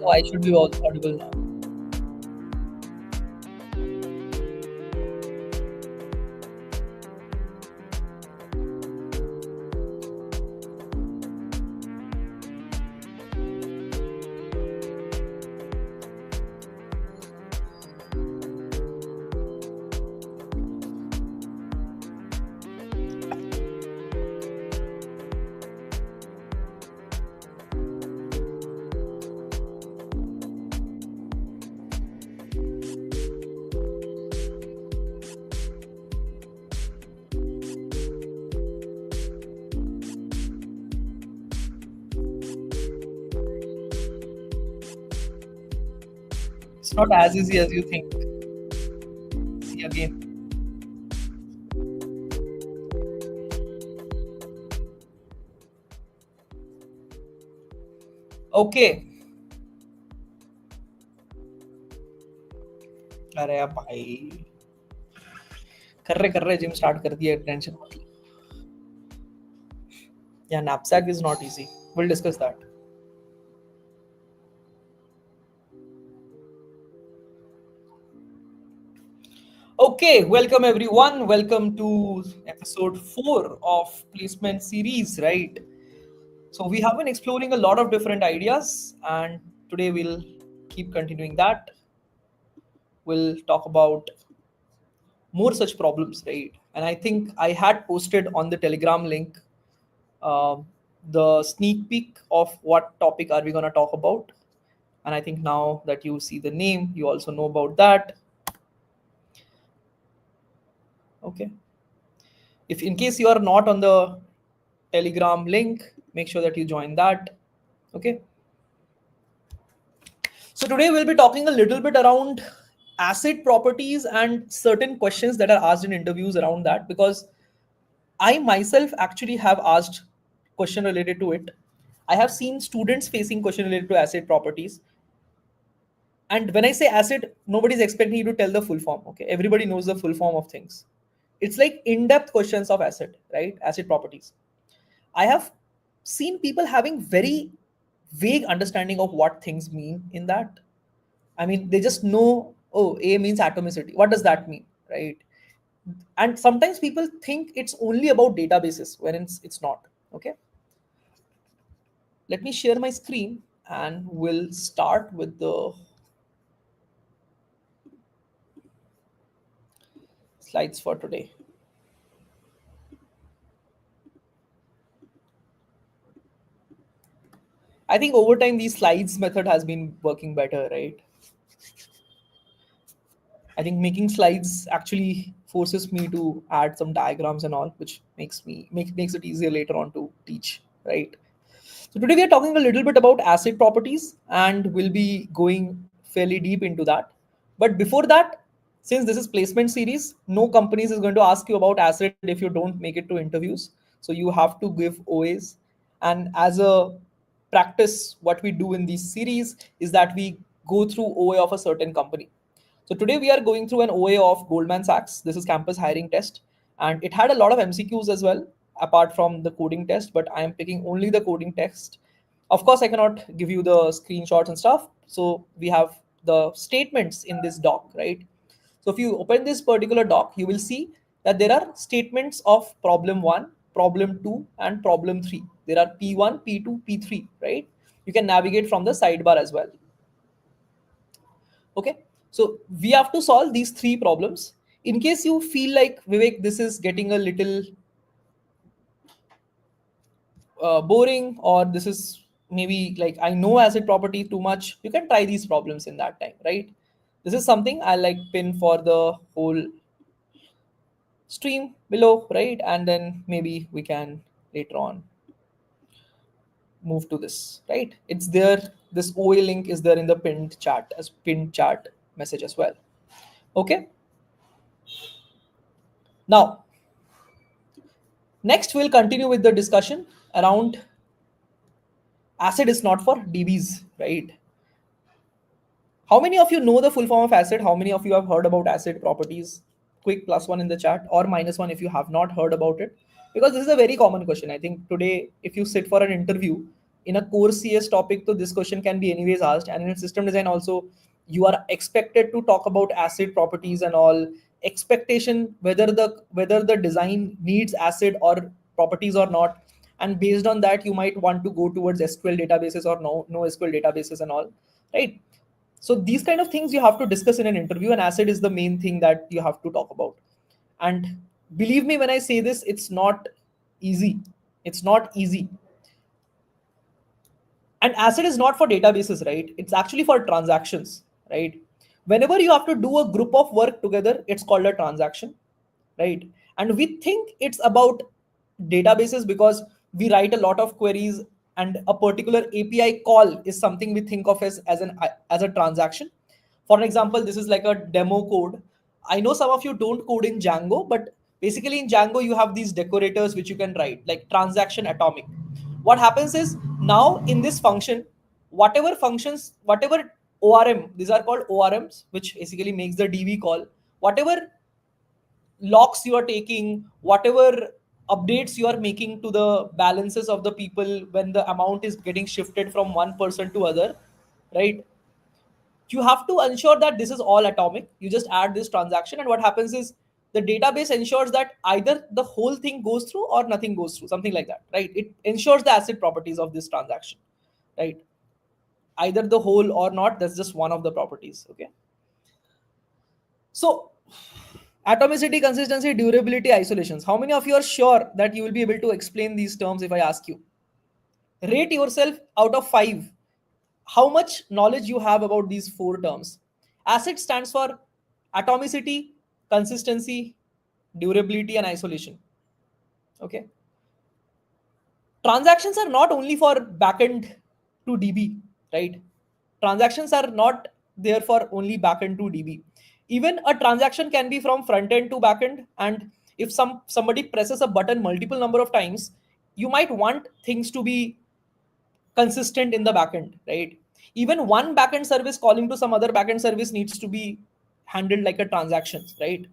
Oh, I should be audible now. It's not as easy as you think. See again. Okay. अरे भाई कर रहे gym start कर दिया टेंशन मत ली. Yeah, knapsack is not easy. We'll discuss that. Okay, welcome everyone. Welcome to episode 4 of placement series, right? So we have been exploring a lot of different ideas, and today we'll keep continuing that. We'll talk about more such problems, right? And I think I had posted on the Telegram link the sneak peek of what topic are we going to talk about. And I think now that you see the name, you also know about that. Okay. If in case you are not on the Telegram link, make sure that you join that. Okay. So today we'll be talking a little bit around asset properties and certain questions that are asked in interviews around that, because I myself actually have asked question related to it. I have seen students facing question related to asset properties. And when I say asset, nobody's expecting you to tell the full form. Okay. Everybody knows the full form of things. It's like in-depth questions of asset, right? Asset properties. I have seen people having very vague understanding of what things mean in that. I mean, they just know, oh, A means atomicity. What does that mean, right? And sometimes people think it's only about databases when it's not. Okay. Let me share my screen and we'll start with the slides for today. I think over time, these slides method has been working better, right? I think making slides actually forces me to add some diagrams and all, which makes it easier later on to teach, right? So today we are talking a little bit about asset properties, and we'll be going fairly deep into that. But before that, since this is placement series, no companies is going to ask you about asset if you don't make it to interviews. So you have to give OAs. And as a practice, what we do in these series is that we go through OA of a certain company. So today we are going through an OA of Goldman Sachs. This is campus hiring test, and it had a lot of MCQs as well, apart from the coding test, but I am picking only the coding test. Of course, I cannot give you the screenshots and stuff. So we have the statements in this doc, right? So if you open this particular doc, you will see that there are statements of problem 1, problem 2, and problem 3. There are P1, P2, P3, right? You can navigate from the sidebar as well. Okay, so we have to solve these 3 problems. In case you feel like, Vivek, this is getting a little boring, or this is maybe like I know asset property too much, you can try these problems in that time, right? This is something I like pin for the whole stream below, right? And then maybe we can later on move to this, right? It's there. This OA link is there in the pinned chat as pinned chat message as well. Okay. Now, next we'll continue with the discussion around asset is not for DBs, right? How many of you know the full form of asset? How many of you have heard about asset properties? Quick +1 in the chat, or -1 if you have not heard about it. Because this is a very common question. I think today, if you sit for an interview, in a core CS topic, so this question can be anyways asked. And in system design also, you are expected to talk about acid properties and all, expectation whether the design needs acid or properties or not. And based on that, you might want to go towards SQL databases or no SQL databases and all, right? So these kind of things you have to discuss in an interview, and acid is the main thing that you have to talk about. And believe me when I say this, it's not easy. It's not easy. And acid is not for databases, right? It's actually for transactions, right? Whenever you have to do a group of work together, it's called a transaction, right? And we think it's about databases because we write a lot of queries, and a particular API call is something we think of as a transaction. For example, this is like a demo code. I know some of you don't code in Django, but basically in Django you have these decorators which you can write, like transaction atomic. What happens is, now in this function, whatever functions, whatever ORM, these are called ORMs, which basically makes the DB call, whatever locks you are taking, whatever updates you are making to the balances of the people when the amount is getting shifted from one person to other, right? You have to ensure that this is all atomic. You just add this transaction, and what happens is the database ensures that either the whole thing goes through or nothing goes through, something like that, right? It ensures the acid properties of this transaction, right? Either the whole or not, that's just one of the properties. Okay, so atomicity, consistency, durability, isolations. How many of you are sure that you will be able to explain these terms if I ask you? Rate yourself out of 5 how much knowledge you have about these 4 terms. ACID stands for atomicity, consistency, durability, and isolation. Okay. Transactions are not only for backend to DB, right? Transactions are not there for only backend to DB. Even a transaction can be from front end to backend, and if somebody presses a button multiple number of times, you might want things to be consistent in the backend, right? Even one backend service calling to some other backend service needs to be handled like a transaction, right?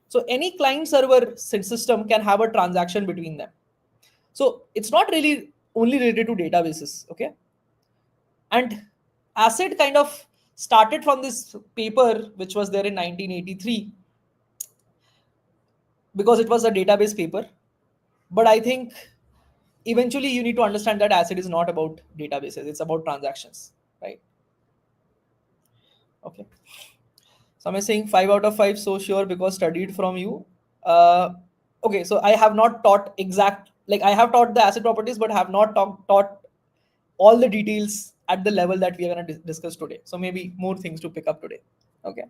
So any client server system can have a transaction between them. So it's not really only related to databases, okay? And ACID kind of started from this paper which was there in 1983 because it was a database paper. But I think eventually you need to understand that ACID is not about databases, it's about transactions, right? Okay. So I'm saying 5 out of 5, so sure, because studied from you. Okay, so I have not taught exact, like I have taught the acid properties, but have not taught all the details at the level that we are going to discuss today. So maybe more things to pick up today. Okay.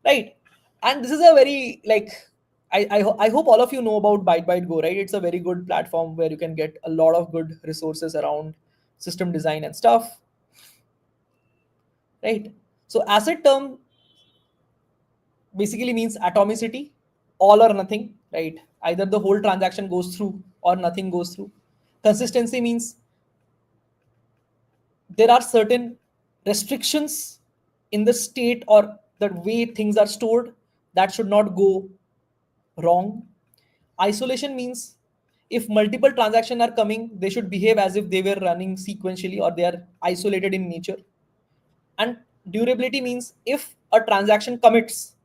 Right. And this is a very, like, I hope all of you know about Byte Go, right? It's a very good platform where you can get a lot of good resources around system design and stuff. Right. So acid term basically means atomicity, all or nothing, right? Either the whole transaction goes through or nothing goes through. Consistency means there are certain restrictions in the state or the way things are stored that should not go wrong. Isolation means if multiple transactions are coming, they should behave as if they were running sequentially or they are isolated in nature. And durability means if a transaction commits,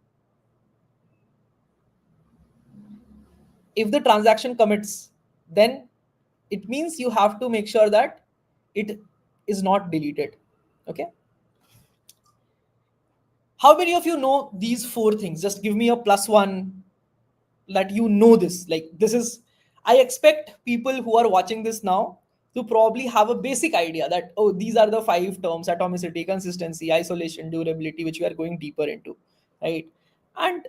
if the transaction commits, then it means you have to make sure that it is not deleted. Okay. How many of you know these 4 things? Just give me a +1 that you know this. Like, this is, I expect people who are watching this now to probably have a basic idea that, oh, these are the 5 terms: atomicity, consistency, isolation, durability, which we are going deeper into, right? And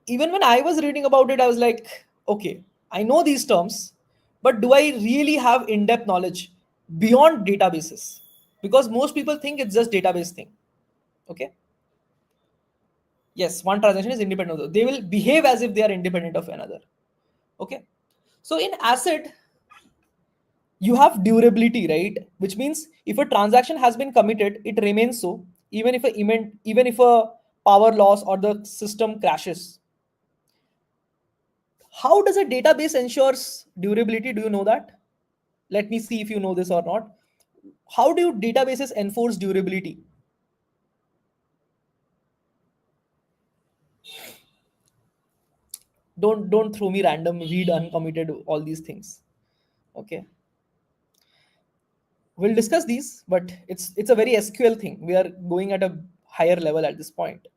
even when I was reading about it, I was like, okay, I know these terms, but do I really have in-depth knowledge beyond databases? Because most people think it's just database thing. Okay. Yes, one transaction is independent of the other. They will behave as if they are independent of another. Okay. So in ACID, you have durability, right? Which means if a transaction has been committed, it remains so, even if a power loss or the system crashes. How does a database ensures durability? Do you know that? Let me see if you know this or not. How do databases enforce durability? Don't throw me random read uncommitted all these things. Okay, we'll discuss these, but it's a very SQL thing. We are going at a higher level at this point.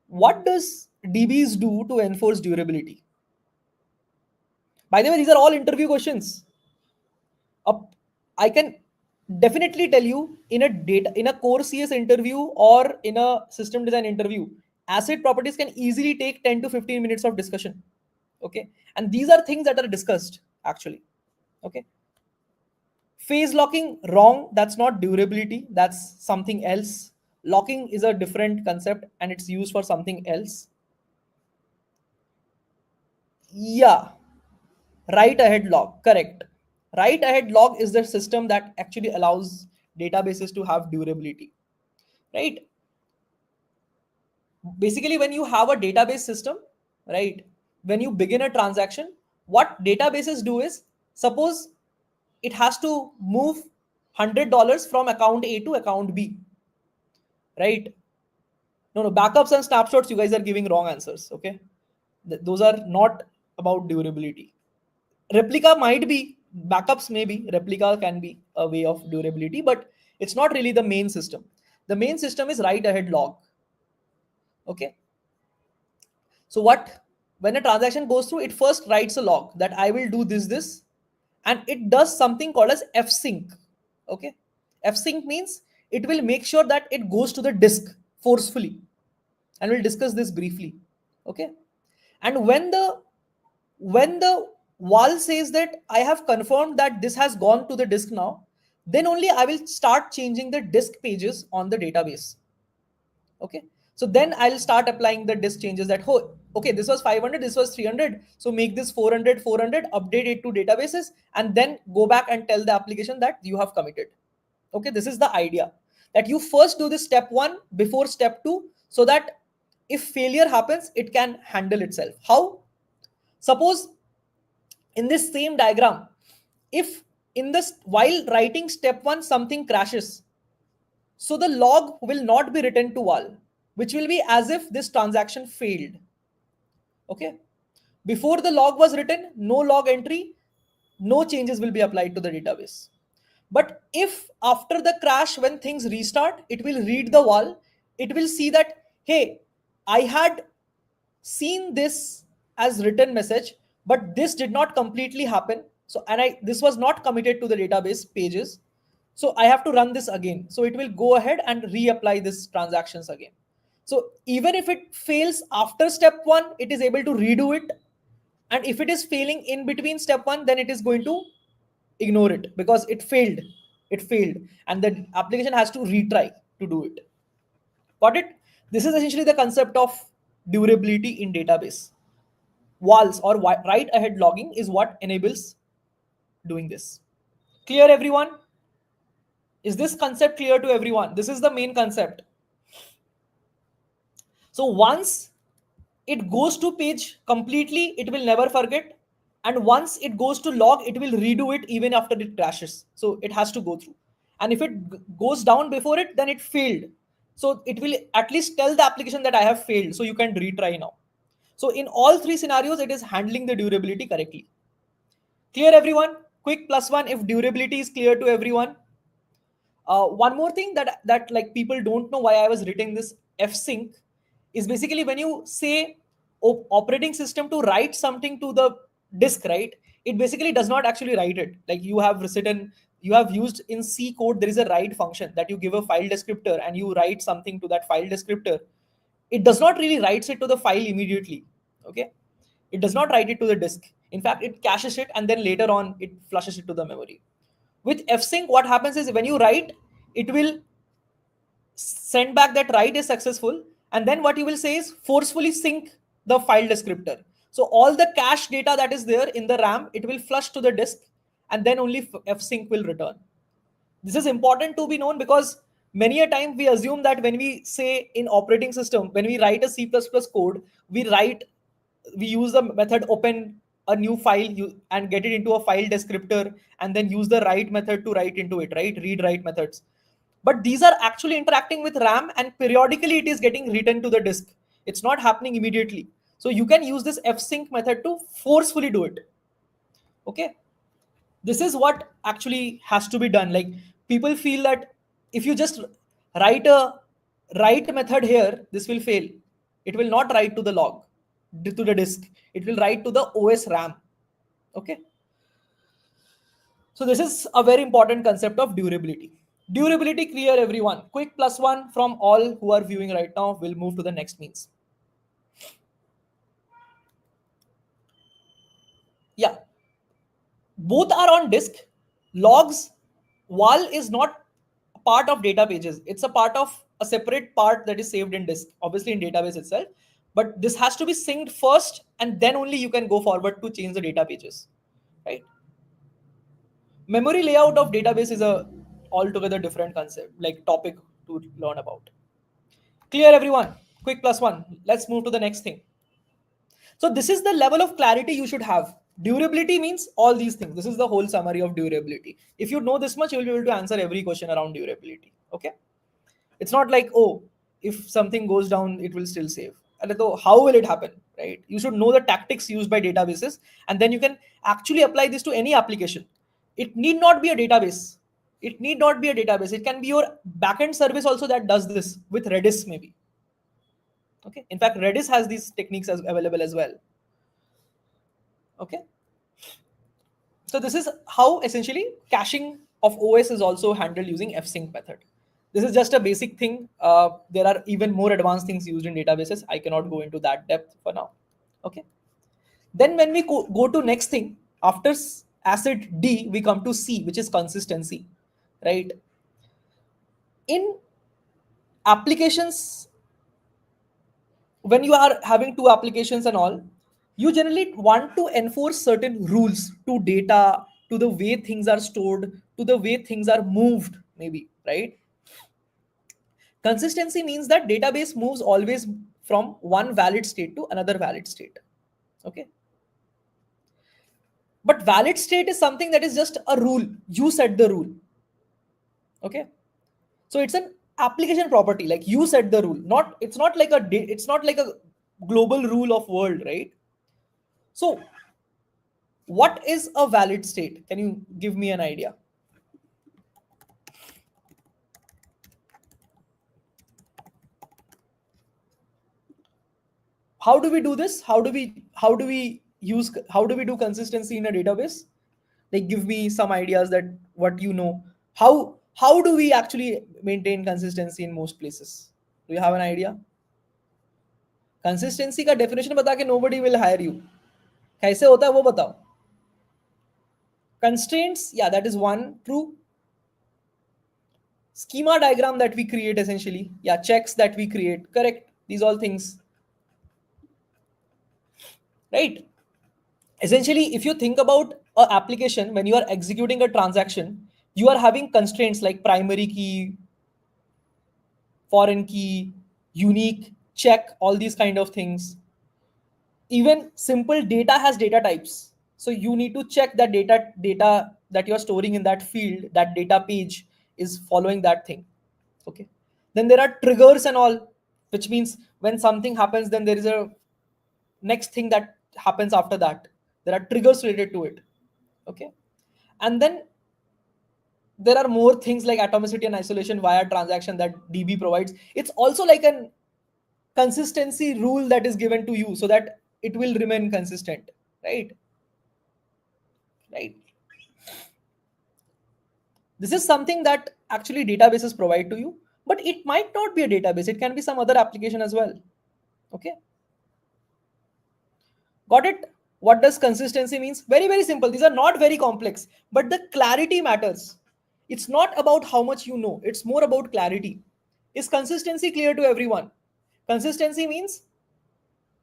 What does DBs do to enforce durability? By the way, these are all interview questions. Up, I can definitely tell you in a core CS interview or in a system design interview, asset properties can easily take 10 to 15 minutes of discussion. Okay, and these are things that are discussed actually. Okay, phase locking wrong. That's not durability. That's something else. Locking is a different concept and it's used for something else. Yeah, write ahead log, correct. Write ahead log is the system that actually allows databases to have durability, right? Basically, when you have a database system, right, when you begin a transaction, what databases do is, suppose it has to move $100 from account A to account B, right? No, backups and snapshots, you guys are giving wrong answers. Okay, those are not about durability. Replica might be, backups maybe, replica can be a way of durability, but it's not really the main system. The main system is write ahead log. Okay, so what, when a transaction goes through, it first writes a log that I will do this, and it does something called as fsync. Okay, fsync means it will make sure that it goes to the disk forcefully, and we'll discuss this briefly. Okay, and when the wall says that I have confirmed that this has gone to the disk now, then only I will start changing the disk pages on the database. Okay, so then I'll start applying the disk changes that, oh, okay, this was 500, this was 300, so make this 400, update it to databases, and then go back and tell the application that you have committed. Okay, this is the idea, that you first do this step one before step two, so that if failure happens, it can handle itself. How? Suppose in this same diagram, if in this, while writing step one, something crashes, so the log will not be written to val, which will be as if this transaction failed. Okay, before the log was written, no log entry, no changes will be applied to the database. But if after the crash, when things restart, it will read the val, it will see that, hey, I had seen this as written message, but this did not completely happen, so, and I, this was not committed to the database pages, so I have to run this again. So it will go ahead and reapply this transactions again. So even if it fails after step one, it is able to redo it, and if it is failing in between step one, then it is going to ignore it because it failed and the application has to retry to do it. Got it? This is essentially the concept of durability in database. Vals or write ahead logging is what enables doing this. Clear, everyone? Is this concept clear to everyone? This is the main concept. So once it goes to page completely, it will never forget, and once it goes to log, it will redo it even after it crashes. So it has to go through, and if it goes down before it, then it failed, so it will at least tell the application that I have failed, so you can retry now. So in all three scenarios, it is handling the durability correctly. Clear, everyone? Quick plus one if durability is clear to everyone. One more thing that like people don't know why I was writing this fsync is, basically when you say operating system to write something to the disk, right? It basically does not actually write it. Like you have used in C code, there is a write function that you give a file descriptor and you write something to that file descriptor. It does not really writes it to the file immediately. Okay, it does not write it to the disk. In fact, it caches it and then later on it flushes it to the memory. With fsync, what happens is, when you write, it will send back that write is successful, and then what you will say is forcefully sync the file descriptor. So all the cache data that is there in the RAM, it will flush to the disk, and then only fsync will return. This is important to be known because many a time we assume that when we say in operating system, when we write a C++ code, we use the method open a new file and get it into a file descriptor and then use the write method to write into it, right? Read write methods. But these are actually interacting with RAM, and periodically it is getting written to the disk. It's not happening immediately. So you can use this fsync method to forcefully do it. Okay. This is what actually has to be done. Like, people feel that if you just write a write method here, this will fail. It will not write to the log, to the disk. It will write to the OS RAM. Okay. So this is a very important concept of durability. Durability clear, everyone? Quick +1 from all who are viewing right now. We'll move to the next means. Yeah, both are on disk. Logs, wall is not a part of data pages. It's a part of a separate part that is saved in disk, obviously in database itself. But this has to be synced first, and then only you can go forward to change the data pages, right? Memory layout of database is a altogether different concept, like topic to learn about. Clear, everyone? Quick +1. Let's move to the next thing. So this is the level of clarity you should have. Durability means all these things. This is the whole summary of durability. If you know this much, you will be able to answer every question around durability. Okay. It's not like, oh, if something goes down, it will still save. And so how will it happen, right? You should know the tactics used by databases, and then you can actually apply this to any application. It need not be a database. It need not be a database. It can be your backend service also that does this with Redis maybe. Okay. In fact, Redis has these techniques as available as well. Okay. So this is how essentially caching of OS is also handled using fsync method. This is just a basic thing. There are even more advanced things used in databases. I cannot go into that depth for now. Okay. Then when we go to next thing, after ACID D, we come to C, which is consistency, right? In applications, when you are having two applications and all, you generally want to enforce certain rules to data, to the way things are stored, to the way things are moved, maybe, right? Consistency means that database moves always from one valid state to another valid state. Okay. But valid state is something that is just a rule. You set the rule. Okay. So it's an application property. Like, you set the rule. It's not like a global rule of world, right? So what is a valid state? Can you give me an idea? How do we do this? How do we do consistency in a database? Like, give me some ideas that what you know. How do we actually maintain consistency in most places? Do you have an idea? Consistency का definition बता के nobody will hire you. कैसे होता है वो बताओ. Constraints, yeah, that is one. True. Schema diagram that we create, essentially, yeah, checks that we create, correct. These all things, right? Essentially, if you think about an application, when you are executing a transaction, you are having constraints like primary key, foreign key, unique, check, all these kind of things. Even simple data has data types, so you need to check that data that you're storing in that field, that data page is following that thing. Okay. Then there are triggers and all, which means when something happens, then there is a next thing that happens after that. There are triggers related to it. Okay. And then there are more things like atomicity and isolation via transaction that DB provides. It's also like an consistency rule that is given to you so that it will remain consistent, right? Right. This is something that actually databases provide to you, but it might not be a database. It can be some other application as well. Okay. Got it? What does consistency means? Very, very simple. These are not very complex, but the clarity matters. It's not about how much you know. It's more about clarity. Is consistency clear to everyone? Consistency means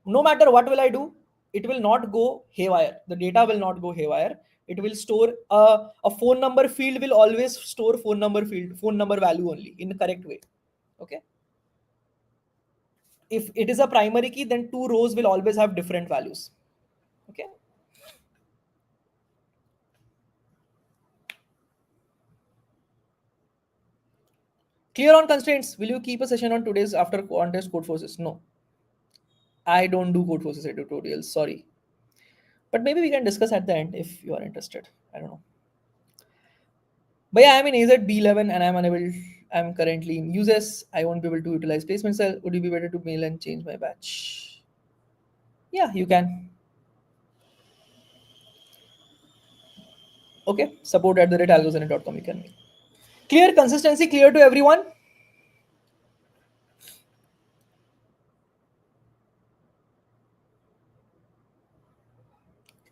no matter what will I do, it will not go haywire. The data will not go haywire. It will store a phone number field will always store phone number value only in the correct way. Okay. If it is a primary key, then two rows will always have different values. Okay. Clear on constraints. Will you keep a session on today's after contest code forces? No, I don't do code forces tutorials. Sorry, but maybe we can discuss at the end if you are interested. I don't know. But yeah, I'm in AZ B11 and I'm unable. I'm currently in uses. I won't be able to utilize placement cell. Would you be better to mail and change my batch? Yeah, you can. Okay, support at the rate algozonet.com. You can mail. Clear consistency, clear to everyone.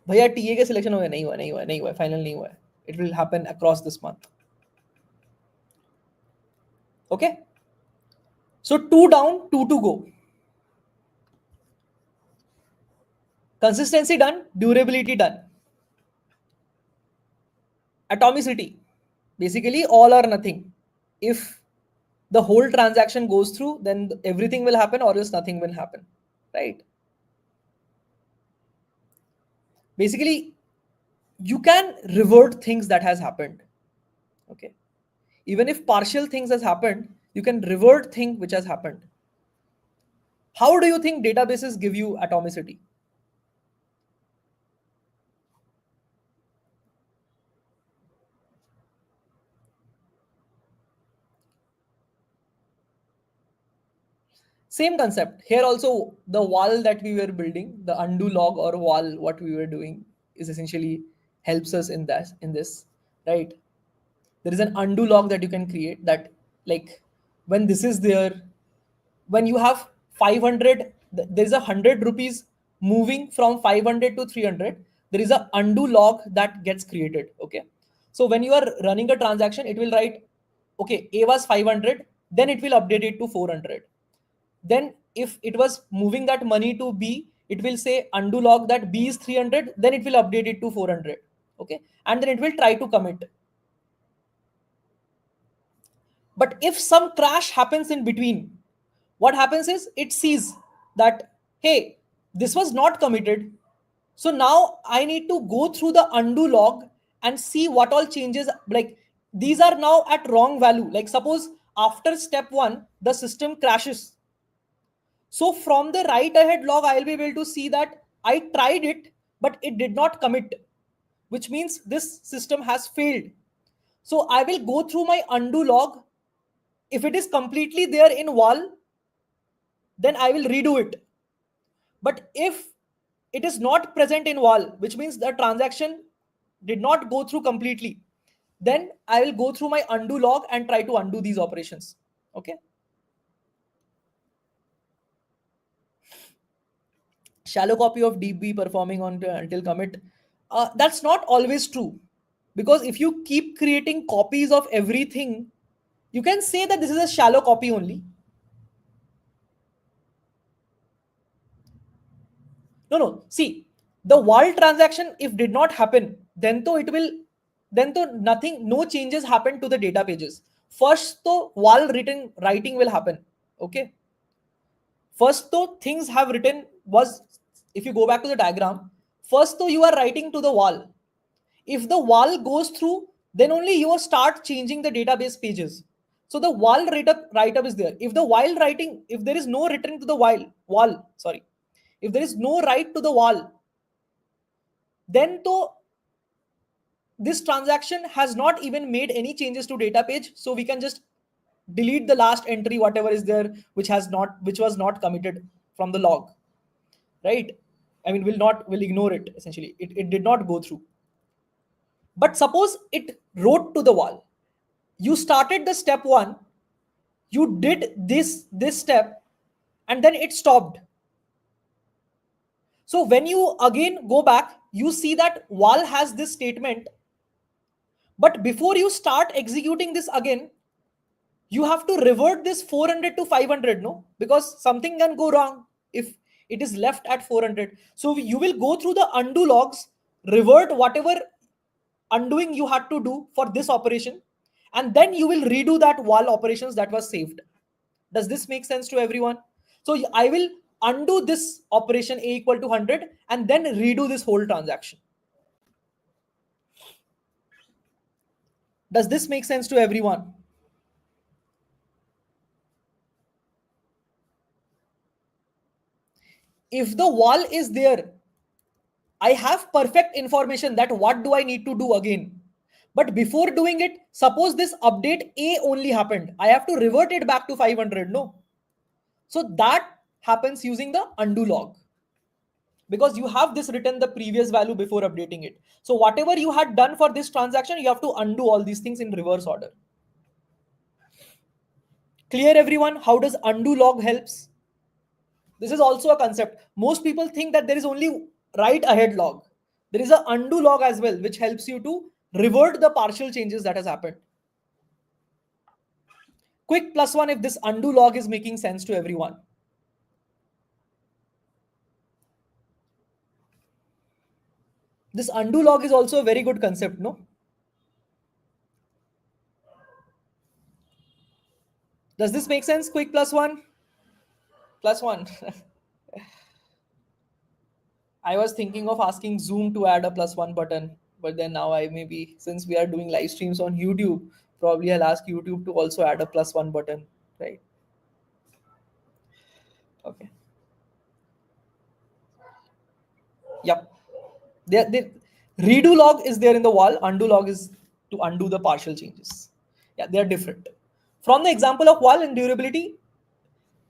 भैया TA के selection हो गया नहीं हुआ final नहीं हुआ है it will happen across this month okay so 2 down 2 to go consistency done durability done atomicity basically all or nothing if the whole transaction goes through then everything will happen or else nothing will happen right basically you can revert things that has happened okay even if partial things has happened you can revert thing which has happened how do you think databases give you atomicity same concept here also the wall that we were building the undo log or wall what we were doing is essentially helps us in this right there is an undo log that you can create that like when this is there when you have 500 there's 100 rupees moving from 500 to 300 there is a undo log that gets created okay so when you are running a transaction it will write okay a was 500 then it will update it to 400 then if it was moving that money to b it will say undo log that b is 300 then it will update it to 400 okay and then it will try to commit but if some crash happens in between what happens is it sees that hey this was not committed so now I need to go through the undo log and see what all changes like these are now at wrong value like suppose after step 1 the system crashes so from the write ahead log I'll be able to see that I tried it but it did not commit which means this system has failed so I will go through my undo log if it is completely there in wall then I will redo it but if it is not present in wall which means the transaction did not go through completely then I will go through my undo log and try to undo these operations okay shallow copy of db performing on until commit that's not always true because if you keep creating copies of everything you can say that this is a shallow copy only no see the wall transaction if did not happen then to it will then to nothing no changes happen to the data pages first to wall written writing will happen okay first though things have written was if you go back to the diagram first though you are writing to the wall if the wall goes through then only you will start changing the database pages so the wall write up is there if the while writing if there is no written to the wall sorry if there is no write to the wall then though this transaction has not even made any changes to data page so we can just delete the last entry whatever is there which was not committed from the log right I mean will ignore it essentially it did not go through but suppose it wrote to the wall you started the step 1 you did this step and then it stopped so when you again go back you see that wall has this statement but before you start executing this again you have to revert this 400 to 500 no because something can go wrong if it is left at 400 so you will go through the undo logs revert whatever undoing you had to do for this operation and then you will redo that while operations that was saved does this make sense to everyone so I will undo this operation a equal to 100 and then redo this whole transaction does this make sense to everyone If the wall is there, I have perfect information that what do I need to do again. But before doing it, suppose this update A only happened. I have to revert it back to 500. No. So that happens using the undo log, because you have this written the previous value before updating it. So whatever you had done for this transaction, you have to undo all these things in reverse order. Clear everyone? How does undo log helps? This is also a concept. Most people think that there is only write ahead log. There is a undo log as well, which helps you to revert the partial changes that has happened. Quick plus one if this undo log is making sense to everyone. This undo log is also a very good concept, no? Does this make sense? Quick plus one. Plus one. I was thinking of asking Zoom to add a plus one button, but then now I maybe, since we are doing live streams on YouTube, probably I'll ask YouTube to also add a plus one button, right? Okay. Yep. Redo log is there in the wall. Undo log is to undo the partial changes. Yeah, they're different. From the example of wall and durability,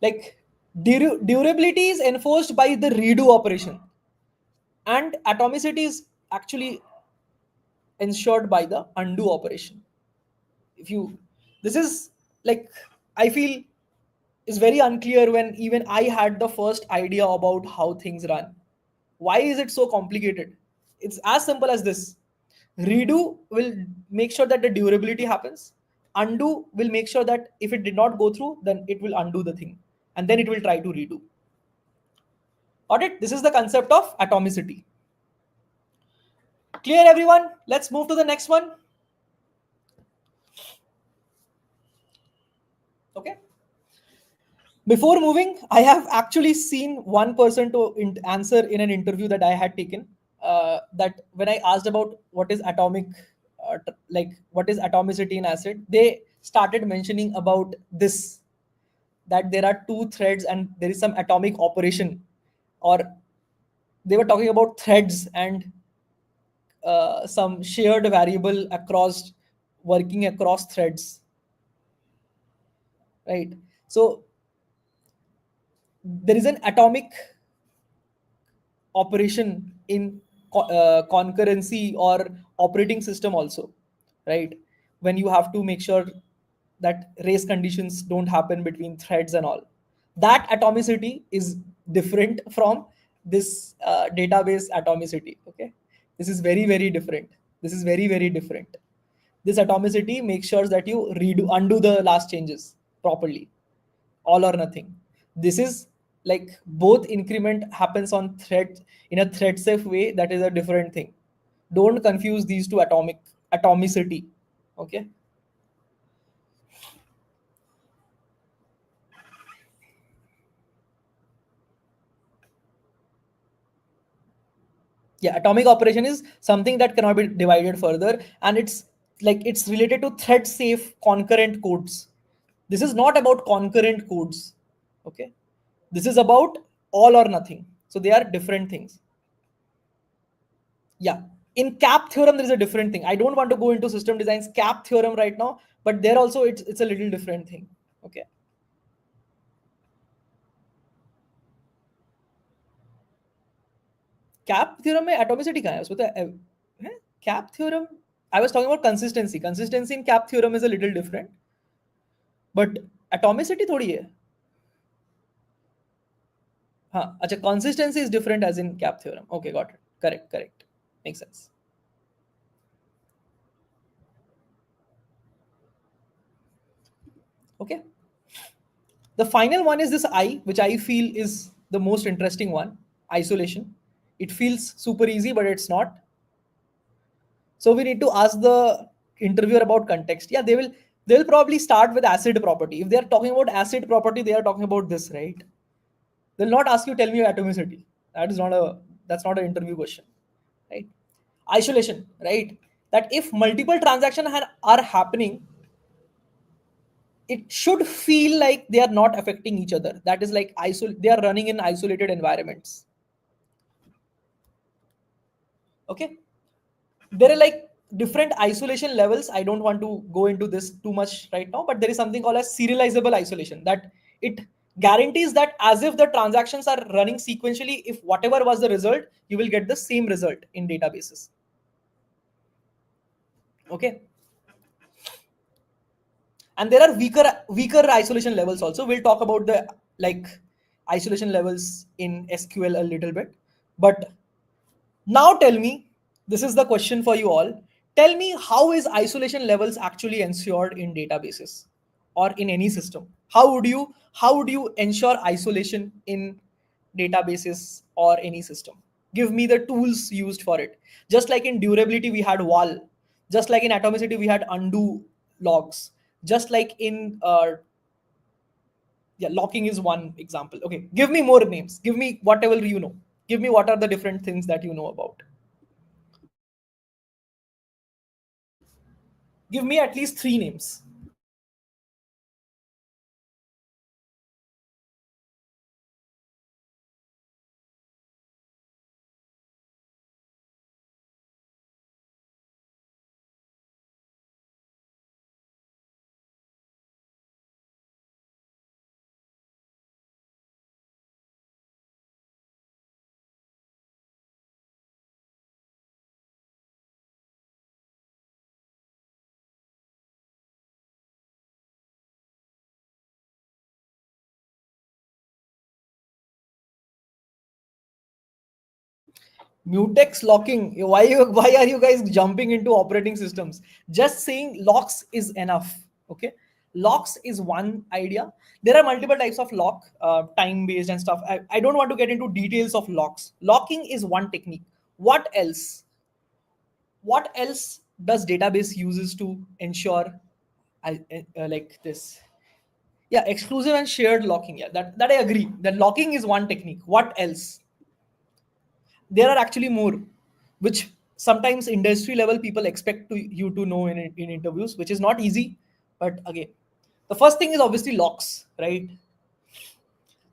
like durability is enforced by the redo operation, and atomicity is actually ensured by the undo operation. If you, this is like, I feel is very unclear when even I had the first idea about how things run. Why is it so complicated? It's as simple as this. Redo will make sure that the durability happens. Undo will make sure that if it did not go through, then it will undo the thing. And then it will try to redo. Got it? This is the concept of atomicity. Clear everyone? Let's move to the next one. Okay. Before moving, I have actually seen one person to answer in an interview that I had taken. That when I asked about what is atomic, like what is atomicity in acid, they started mentioning about this, that there are two threads and there is some atomic operation, or they were talking about threads and some shared variable across working across threads, right? So there is an atomic operation in concurrency or operating system also, right? When you have to make sure that race conditions don't happen between threads and all, that atomicity is different from this database atomicity. Okay, this is very very different. This is very very different. This atomicity makes sure that you undo the last changes properly, all or nothing. This is like both increment happens on thread in a thread safe way. That is a different thing. Don't confuse these two atomicity. Okay. Yeah, atomic operation is something that cannot be divided further, and it's like it's related to thread safe concurrent codes. This is not about concurrent codes. Okay, this is about all or nothing. So they are different things. Yeah, in cap theorem there is a different thing. I don't want to go into system design's cap theorem right now, but there also it's a little different thing. Okay. Cap theorem में atomicity कहाँ है उसमें तो cap theorem. I was talking about consistency in cap theorem is a little different, but atomicity थोड़ी है. हाँ अच्छा, consistency is different as in cap theorem. Okay, got it. Correct, makes sense. Okay, the final one is this I, which I feel is the most interesting one. Isolation. It feels super easy, but it's not. So we need to ask the interviewer about context. Yeah, they'll probably start with acid property. If they are talking about acid property, they are talking about this, right? They'll not ask you, tell me your atomicity. That's not an interview question, right? Isolation, right? That if multiple transactions are happening it should feel like they are not affecting each other. That is like they are running in isolated environments. Okay, there are like different isolation levels. I don't want to go into this too much right now, but there is something called as serializable isolation, that it guarantees that as if the transactions are running sequentially, if whatever was the result, you will get the same result in databases. Okay, and there are weaker isolation levels also. We'll talk about the like isolation levels in SQL a little bit. But now tell me, this is the question for you all. Tell me, how is isolation levels actually ensured in databases or in any system? How would you ensure isolation in databases or any system? Give me the tools used for it. Just like in durability we had val, just like in atomicity we had undo logs, just like in yeah, locking is one example. Okay, give me more names. Give me whatever you know. Give me what are the different things that you know about. Give me at least three names. Mutex locking. Why are you guys jumping into operating systems? Just saying locks is enough. Okay, locks is one idea. There are multiple types of lock, time based and stuff. I don't want to get into details of locks. Locking is one technique. What else? What else does database uses to ensure like this? Yeah, exclusive and shared locking. Yeah, that I agree. That locking is one technique. What else? There are actually more, which sometimes industry level people expect you to know in interviews, which is not easy. But again, the first thing is obviously locks, right?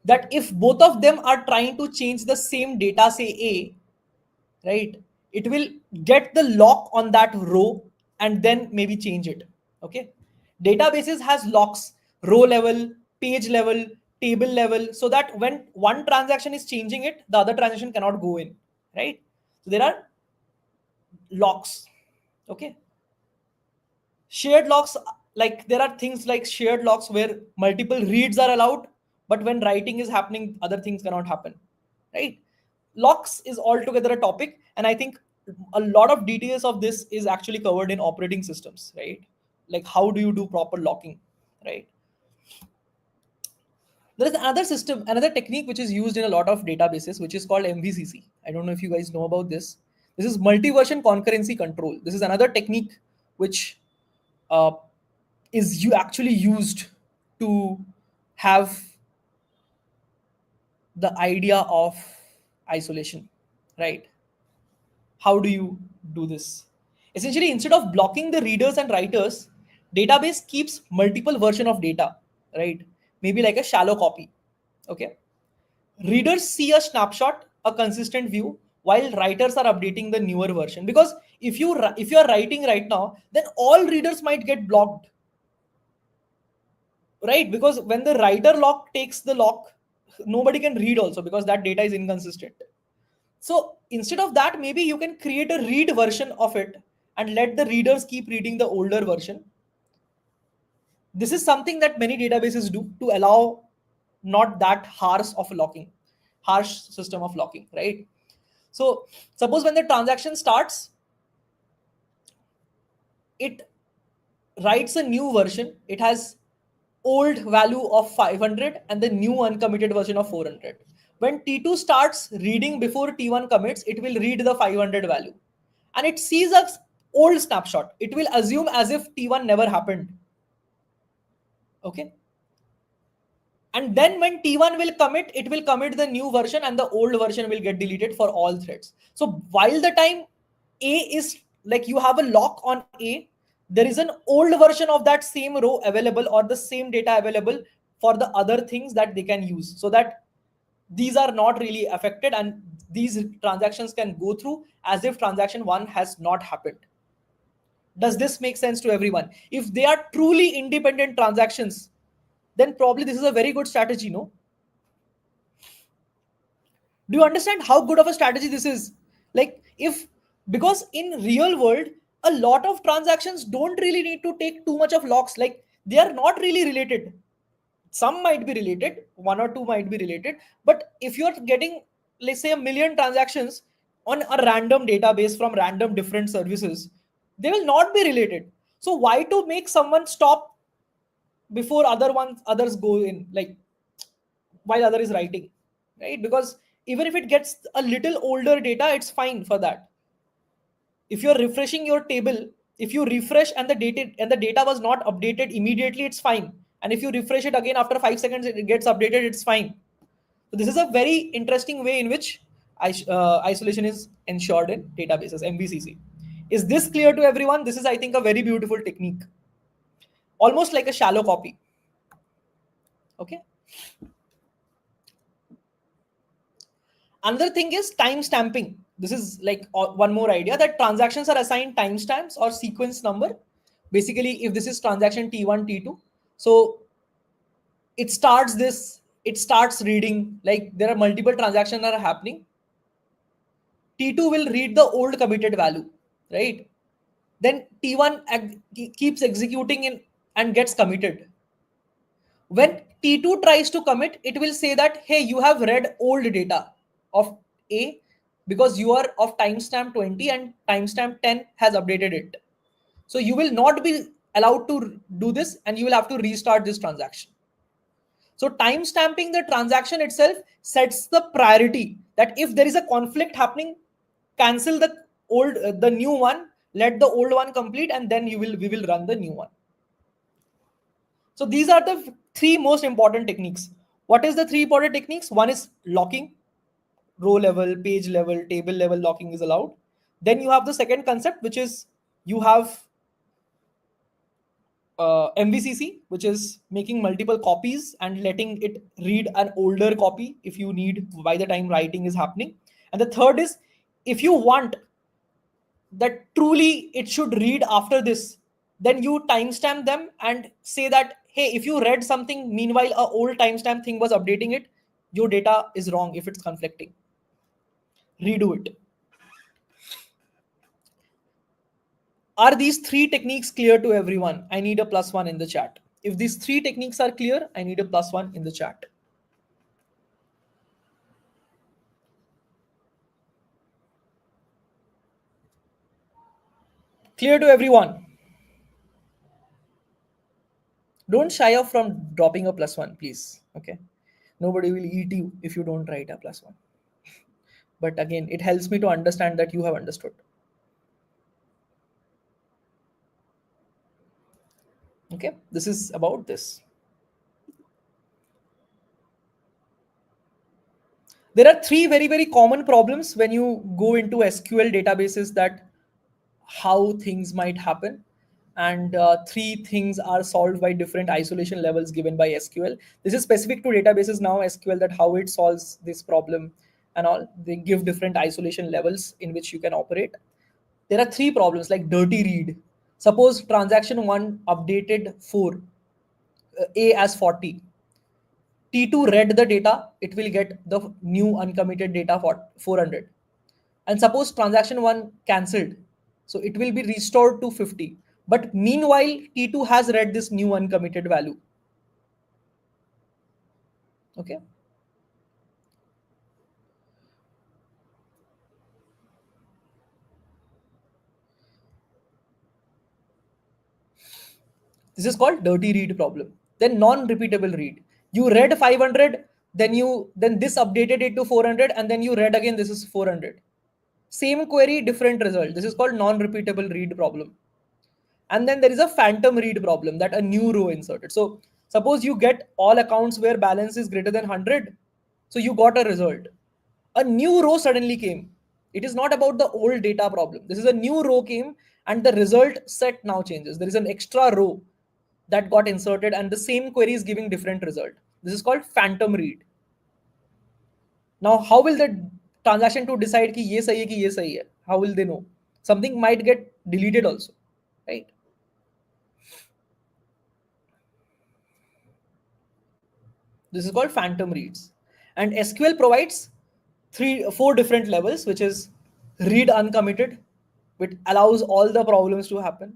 That if both of them are trying to change the same data, say A, right, it will get the lock on that row and then maybe change it. Okay, databases has locks, row level, page level, table level, so that when one transaction is changing it, the other transaction cannot go in, right? So there are locks. Okay, shared locks, like there are things like shared locks where multiple reads are allowed, but when writing is happening other things cannot happen, right? Locks is altogether a topic, and I think a lot of details of this is actually covered in operating systems, right? Like how do you do proper locking, right? There is another system, another technique which is used in a lot of databases, which is called MVCC. I don't know if you guys know about this. This is multiversion concurrency control. This is another technique which uh, is you actually used to have the idea of isolation, right? How do you do this? Essentially, instead of blocking the readers and writers, database keeps multiple version of data, right? Maybe like a shallow copy. Okay, readers see a snapshot, a consistent view, while writers are updating the newer version. Because if you are writing right now, then all readers might get blocked, right? Because when the writer lock takes the lock, nobody can read also because that data is inconsistent. So instead of that, maybe you can create a read version of it and let the readers keep reading the older version. This is something that many databases do to allow not that harsh system of locking, right? So suppose when the transaction starts, it writes a new version. It has old value of 500 and the new uncommitted version of 400. When T2 starts reading before T1 commits, it will read the 500 value and it sees a old snapshot. It will assume as if T1 never happened. Okay. And then when T1 will commit, it will commit the new version and the old version will get deleted for all threads. So while the time A is like you have a lock on A, there is an old version of that same row available or the same data available for the other things that they can use, so that these are not really affected and these transactions can go through as if transaction 1 has not happened. Does this make sense to everyone? If they are truly independent transactions, then probably this is a very good strategy, no? Do you understand how good of a strategy this is? Like, if, because in real world, a lot of transactions don't really need to take too much of locks. Like, they are not really related. Some might be related, one or two might be related, but if you're getting, let's say, a million transactions on a random database from random different services, they will not be related. So why to make someone stop before others go in, like while other is writing, right? Because even if it gets a little older data, it's fine for that. If you're refreshing your table, if you refresh and the data was not updated immediately, it's fine. And if you refresh it again after 5 seconds, it gets updated, it's fine. So this is a very interesting way in which isolation is ensured in databases, MVCC. Is this clear to everyone? This is, I think, a very beautiful technique, almost like a shallow copy. Okay. Another thing is time stamping. This is like one more idea, that transactions are assigned timestamps or sequence number. Basically, if this is transaction T1, T2, so it starts reading, like there are multiple transactions that are happening. T2 will read the old committed value, right? Then T1 keeps executing in and gets committed. When T2 tries to commit, it will say that, hey, you have read old data of A because you are of timestamp 20 and timestamp 10 has updated it. So you will not be allowed to do this and you will have to restart this transaction. So timestamping the transaction itself sets the priority that if there is a conflict happening, cancel the new one, let the old one complete, and then we will run the new one. So these are the three most important techniques. What is the three important techniques? One is locking, row level, page level, table level locking is allowed. Then you have the second concept, which is you have MVCC, which is making multiple copies and letting it read an older copy if you need by the time writing is happening. And the third is, if you want that truly it should read after this, then you timestamp them and say that, hey, if you read something meanwhile a old timestamp thing was updating it, your data is wrong if it's conflicting. Redo it. Are these three techniques clear to everyone? I need a +1 in the chat. If these three techniques are clear, I need a +1 in the chat. Clear to everyone? Don't shy off from dropping a +1, please. Okay. Nobody will eat you if you don't write a +1. But again, it helps me to understand that you have understood. Okay. This is about this. There are three very, very common problems when you go into SQL databases, that how things might happen. And three things are solved by different isolation levels given by SQL. This is specific to databases now, SQL, that how it solves this problem and all. They give different isolation levels in which you can operate. There are three problems, like dirty read. Suppose transaction 1 updated 4, A as 40. T2 read the data, it will get the new uncommitted data for 400. And suppose transaction 1 cancelled, so it will be restored to 50. But meanwhile, T2 has read this new uncommitted value. Okay. This is called dirty read problem. Then non-repeatable read. You read 500, then this updated it to 400, and then you read again, this is 400. Same query, different result. This is called non-repeatable read problem. And then there is a phantom read problem, that a new row inserted. So suppose you get all accounts where balance is greater than 100. So you got a result. A new row suddenly came. It is not about the old data problem. This is a new row came and the result set now changes. There is an extra row that got inserted and the same query is giving different result. This is called phantom read. Now, how will the transaction to decide कि ये सही है कि ये सही है? How will they know? Something might get deleted also, right? This is called phantom reads. And SQL provides four different levels, which is read uncommitted, which allows all the problems to happen.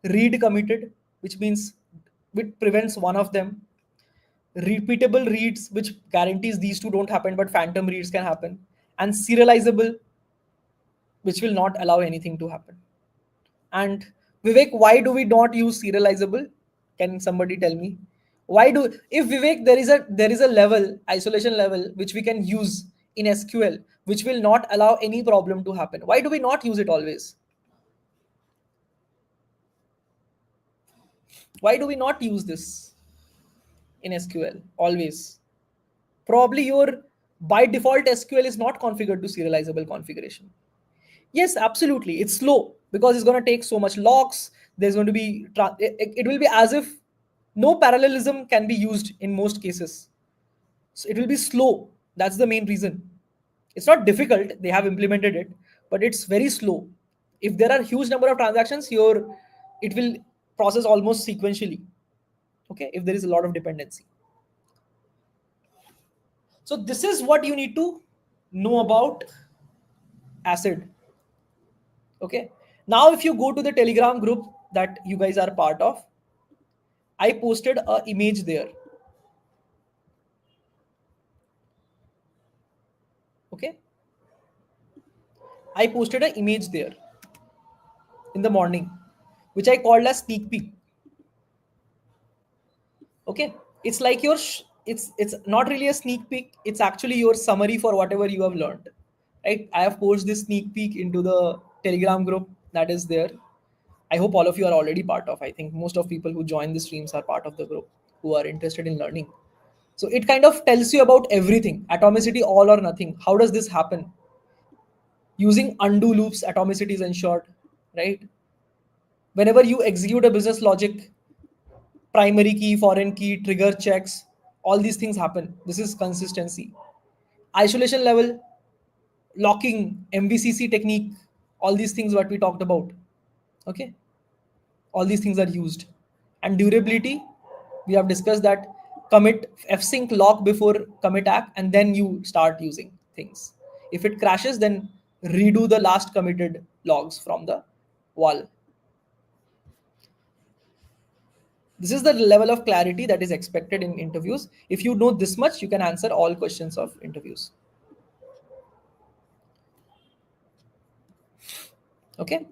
Read committed, which means which prevents one of them. Repeatable reads, which guarantees these two don't happen, but phantom reads can happen. And serializable, which will not allow anything to happen. And Vivek, why do we not use serializable? Can somebody tell me? Why do, if Vivek, there is a level, isolation level, which we can use in SQL, which will not allow any problem to happen? Why do we not use it always? Why do we not use this in SQL always? Probably your by default SQL is not configured to serializable configuration. Yes, absolutely. It's slow because it's going to take so much locks. There's going to be, it will be as if no parallelism can be used in most cases. So it will be slow. That's the main reason. It's not difficult. They have implemented it, but it's very slow. If there are huge number of transactions, it will process almost sequentially. Okay, if there is a lot of dependency. So this is what you need to know about ACID. Okay. Now, if you go to the Telegram group that you guys are part of, I posted an image there. Okay. I posted an image there in the morning, which I called as sneak peek. Okay. It's like it's not really a sneak peek. It's actually your summary for whatever you have learned. Right. I have posted this sneak peek into the Telegram group that is there. I hope all of you are already part of. I think most of people who join the streams are part of the group who are interested in learning. So it kind of tells you about everything. Atomicity, all or nothing. How does this happen? Using undo loops, atomicity is ensured, right? Whenever you execute a business logic, primary key, foreign key, trigger checks, all these things happen. This is consistency. Isolation level, locking, MVCC technique, all these things what we talked about. Okay. All these things are used. And durability, we have discussed that commit fsync lock before commit act and then you start using things. If it crashes, then redo the last committed logs from the wall. This is the level of clarity that is expected in interviews. If you know this much, you can answer all questions of interviews. Okay.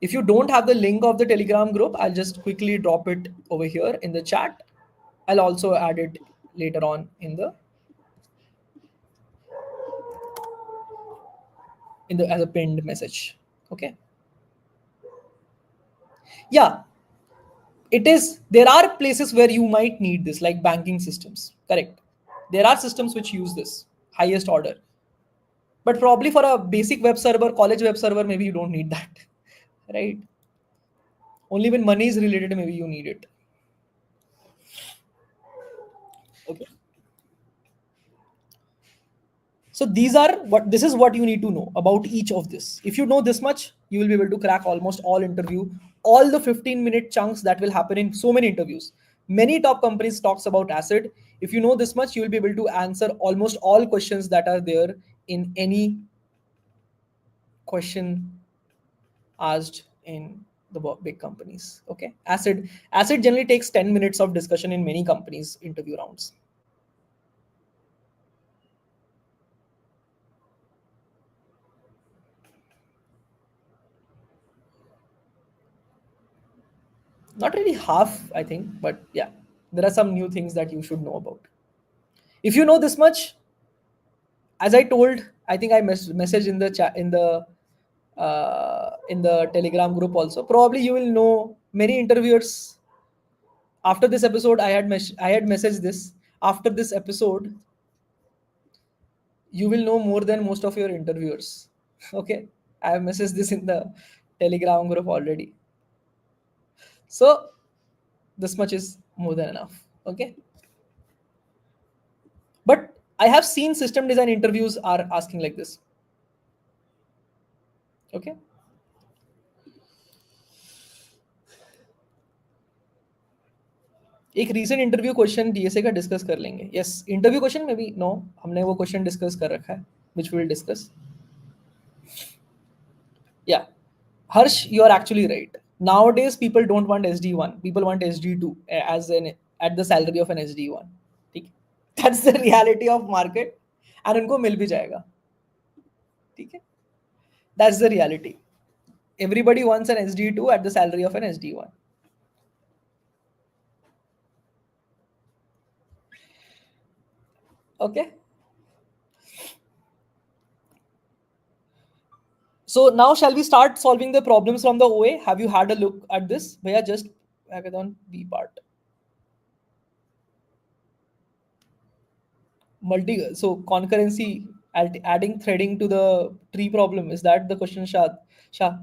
If you don't have the link of the Telegram group, I'll just quickly drop it over here in the chat. I'll also add it later on in the as a pinned message. Okay. Yeah, it is. There are places where you might need this, like banking systems. Correct. There are systems which use this highest order. But probably for a basic web server, college web server, maybe you don't need that. Right? Only when money is related, maybe you need it. Okay. So this is what you need to know about each of this. If you know this much, you will be able to crack almost all interview, all the 15-minute chunks that will happen in so many interviews. Many top companies talks about ACID. If you know this much, you will be able to answer almost all questions that are there in any question asked in the big companies. Okay. ACID generally takes 10 minutes of discussion in many companies interview rounds. Not really half, I think, but yeah, there are some new things that you should know about. If you know this much, as I told, I think I messaged in the chat in the Telegram group also. Probably you will know many interviewers. After this episode, I had messaged this. After this episode, you will know more than most of your interviewers. Okay, I have messaged this in the Telegram group already. So this much is more than enough. Okay. But I have seen system design interviews are asking like this. Okay. एक recent interview question DSA का discuss कर लेंगे. Yes, interview question में भी no, हमने वो question discuss कर रखा है, विच विल डिस्कस. या Harsh, you are actually right. Nowadays, people don't want SD1. People want SD2 as an at the salary of an SD1. ठीक है? That's the reality of market, and उनको मिल भी जाएगा. ठीक है? That's the reality. Everybody wants an SD2 at the salary of an SD1. Okay. So now shall we start solving the problems from the OA? Have you had a look at this? Bhaiya, just hackathon B part. So concurrency, adding threading to the tree problem. Is that the question, Shah? Shah?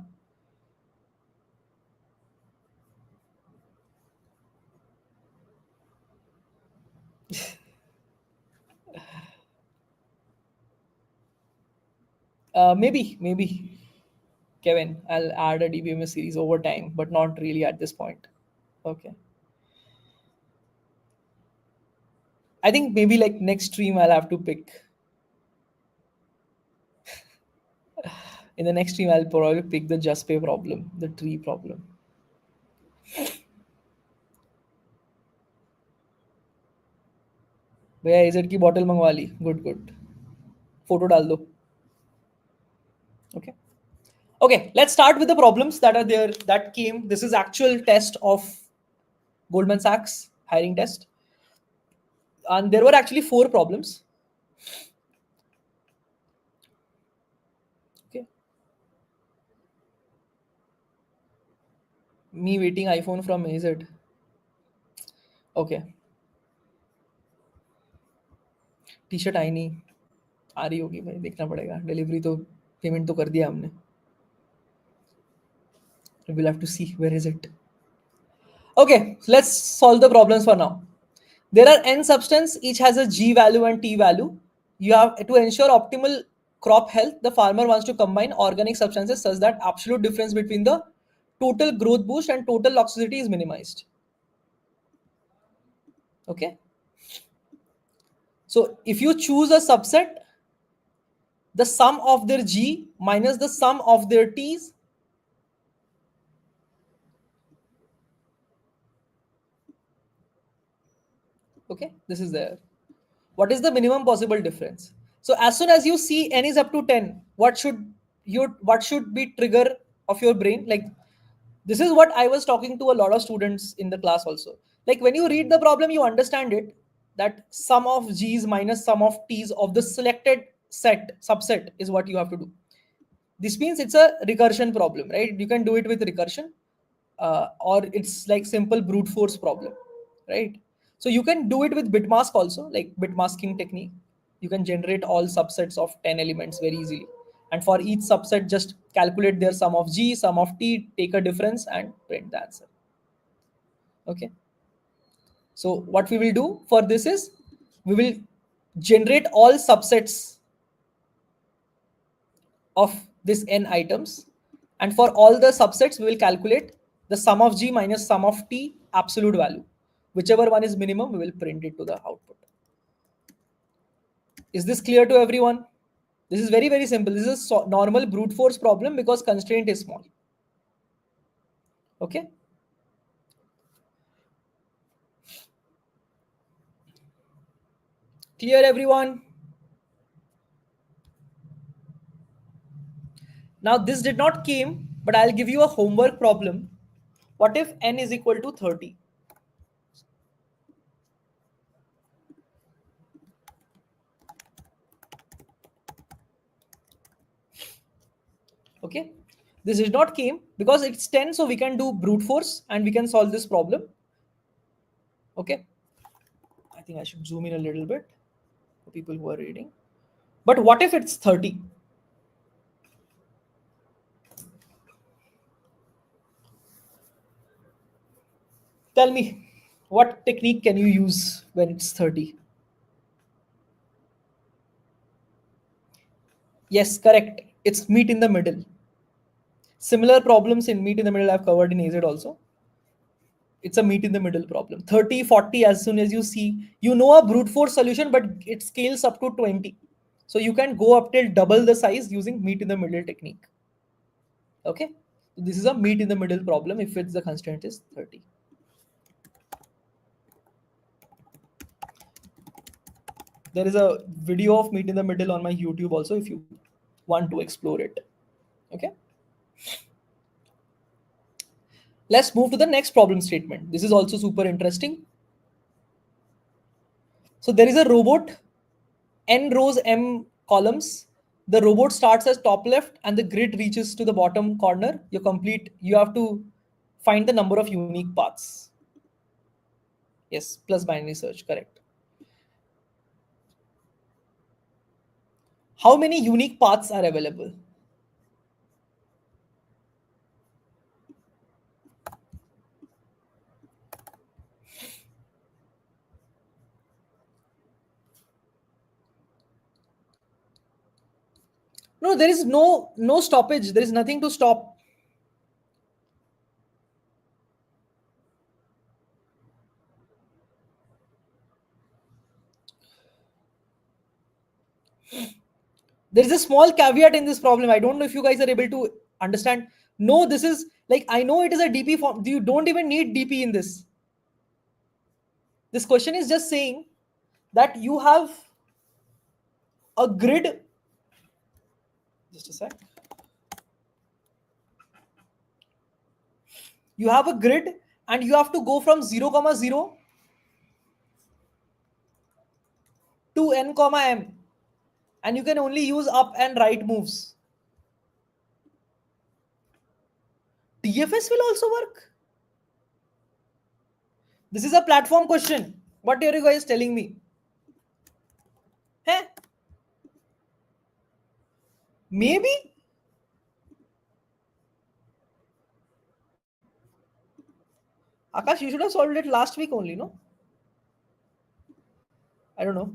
Maybe. Kevin, I'll add a DBMS series over time, but not really at this point. Okay. I think maybe like next stream I'll have to pick. In the next stream, I'll probably pick the just pay problem, the tree problem. भैया aged की bottle मंगवा ली. Good. Photo डाल दो. Okay. Okay, let's start with the problems that are there that came. This is actual test of Goldman Sachs hiring test. And there were actually 4 problems. Okay. Me waiting iPhone from AZ. Okay. T shirt आई नहीं, आ रही होगी भाई, देखना पड़ेगा. Delivery तो payment तो कर दिया हमने. We'll have to see where is it. Okay, let's solve the problems for now. There are n substance, each has a G value and T value. You have to ensure optimal crop health. The farmer wants to combine organic substances such that absolute difference between the total growth boost and total toxicity is minimized. Okay. So if you choose a subset, the sum of their G minus the sum of their T's, okay, this is there. What is the minimum possible difference? So as soon as you see n is up to 10, what should be trigger of your brain? Like, this is what I was talking to a lot of students in the class also. Like, when you read the problem, you understand it, that sum of G's minus sum of T's of the selected subset is what you have to do. This means it's a recursion problem, right? You can do it with recursion, or it's like simple brute force problem, right? So you can do it with bit mask also, like bit masking technique. You can generate all subsets of 10 elements very easily. And for each subset, just calculate their sum of G, sum of T, take a difference and print the answer. Okay. So what we will do for this is, we will generate all subsets of this n items. And for all the subsets, we will calculate the sum of G minus sum of T absolute value. Whichever one is minimum, we will print it to the output. Is this clear to everyone? This is very, very simple. This is a normal brute force problem because constraint is small. Okay. Clear, everyone? Now this did not came, but I'll give you a homework problem. What if n is equal to 30? Okay. This did not came because it's 10, so we can do brute force and we can solve this problem. Okay. I think I should zoom in a little bit for people who are reading. But what if it's 30? Tell me, what technique can you use when it's 30? Yes, correct. It's meet in the middle. Similar problems in meet in the middle I've covered in AZ also. It's a meet in the middle problem. 30, 40, as soon as you see, you know a brute force solution, but it scales up to 20. So you can go up till double the size using meet in the middle technique. Okay. So this is a meet in the middle problem if it's the constraint is 30. There is a video of meet in the middle on my YouTube also if you want to explore it. Okay. Let's move to the next problem statement. This is also super interesting. So there is a robot, n rows, m columns. The robot starts as top left and the grid reaches to the bottom corner. You have to find the number of unique paths. Yes, plus binary search, correct. How many unique paths are available? No, there is no stoppage. There is nothing to stop. There is a small caveat in this problem. I don't know if you guys are able to understand. No, this is like, I know it is a DP form. You don't even need DP in this. This question is just saying that you have a grid. Just a sec. You have a grid and you have to go from 0, 0 to n, m. And you can only use up and right moves. TFS will also work. This is a platform question. What are you guys telling me? Hey? Maybe? Akash, you should have solved it last week only, no? I don't know.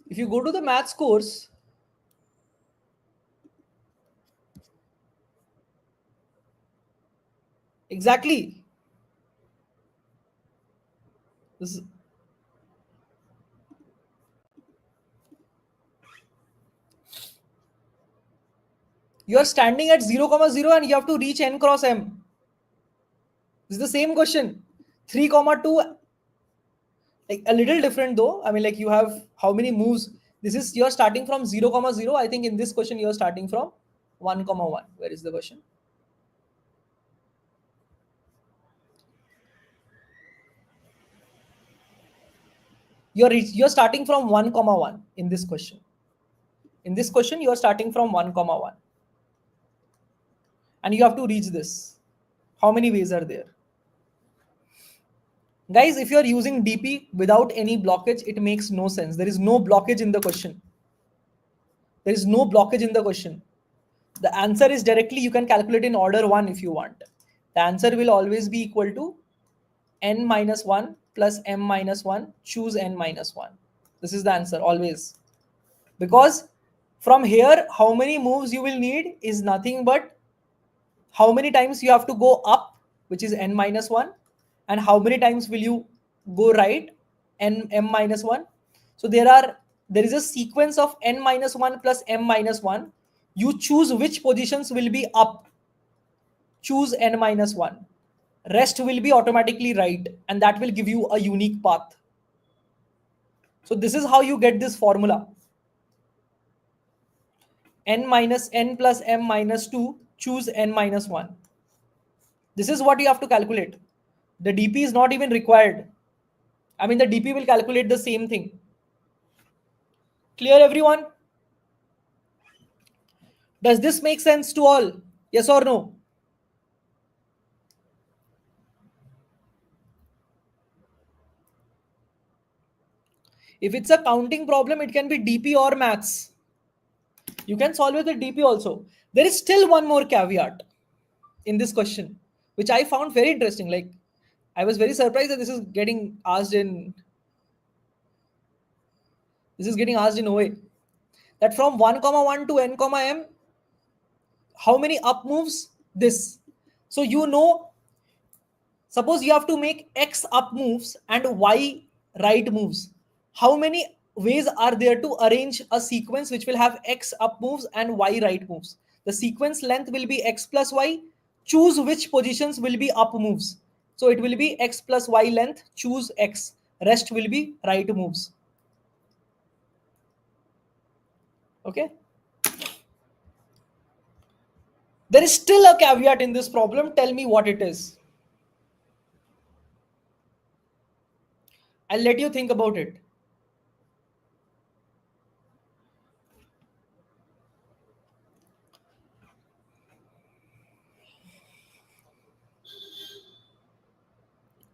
If you go to the maths course, exactly. This is, you are standing at 0, 0 and you have to reach n cross m. This is the same question. 3, 2, like a little different though. I mean, like you have how many moves? This is you're starting from 0, 0. I think in this question you're starting from 1, 1. Where is the question? You're starting from 1, 1 in this question. In this question, you are starting from 1, 1. And you have to reach this. How many ways are there? Guys, if you are using DP without any blockage, it makes no sense. There is no blockage in the question. There is no blockage in the question. The answer is directly, you can calculate in order 1 if you want. The answer will always be equal to n minus 1 plus m minus 1. Choose n minus 1. This is the answer always. Because from here, how many moves you will need is nothing but how many times you have to go up, which is n minus 1, and how many times will you go right, m minus 1. So there is a sequence of n minus 1 plus m minus 1. You choose which positions will be up. Choose n minus 1. Rest will be automatically right, and that will give you a unique path. So this is how you get this formula. N minus n plus m minus 2, choose n minus 1. This is what you have to calculate. The DP is not even required. I mean, the DP will calculate the same thing. Clear, everyone? Does this make sense to all? Yes or no? If it's a counting problem, it can be DP or maths. You can solve it with DP also. There is still one more caveat in this question, which I found very interesting. Like, I was very surprised that this is getting asked in OA. That from 1 comma 1 to n comma m, how many up moves this? So suppose you have to make x up moves and y right moves. How many ways are there to arrange a sequence which will have x up moves and y right moves? The sequence length will be x plus y. Choose which positions will be up moves. So it will be x plus y length, choose x. Rest will be right moves. Okay. There is still a caveat in this problem. Tell me what it is. I'll let you think about it.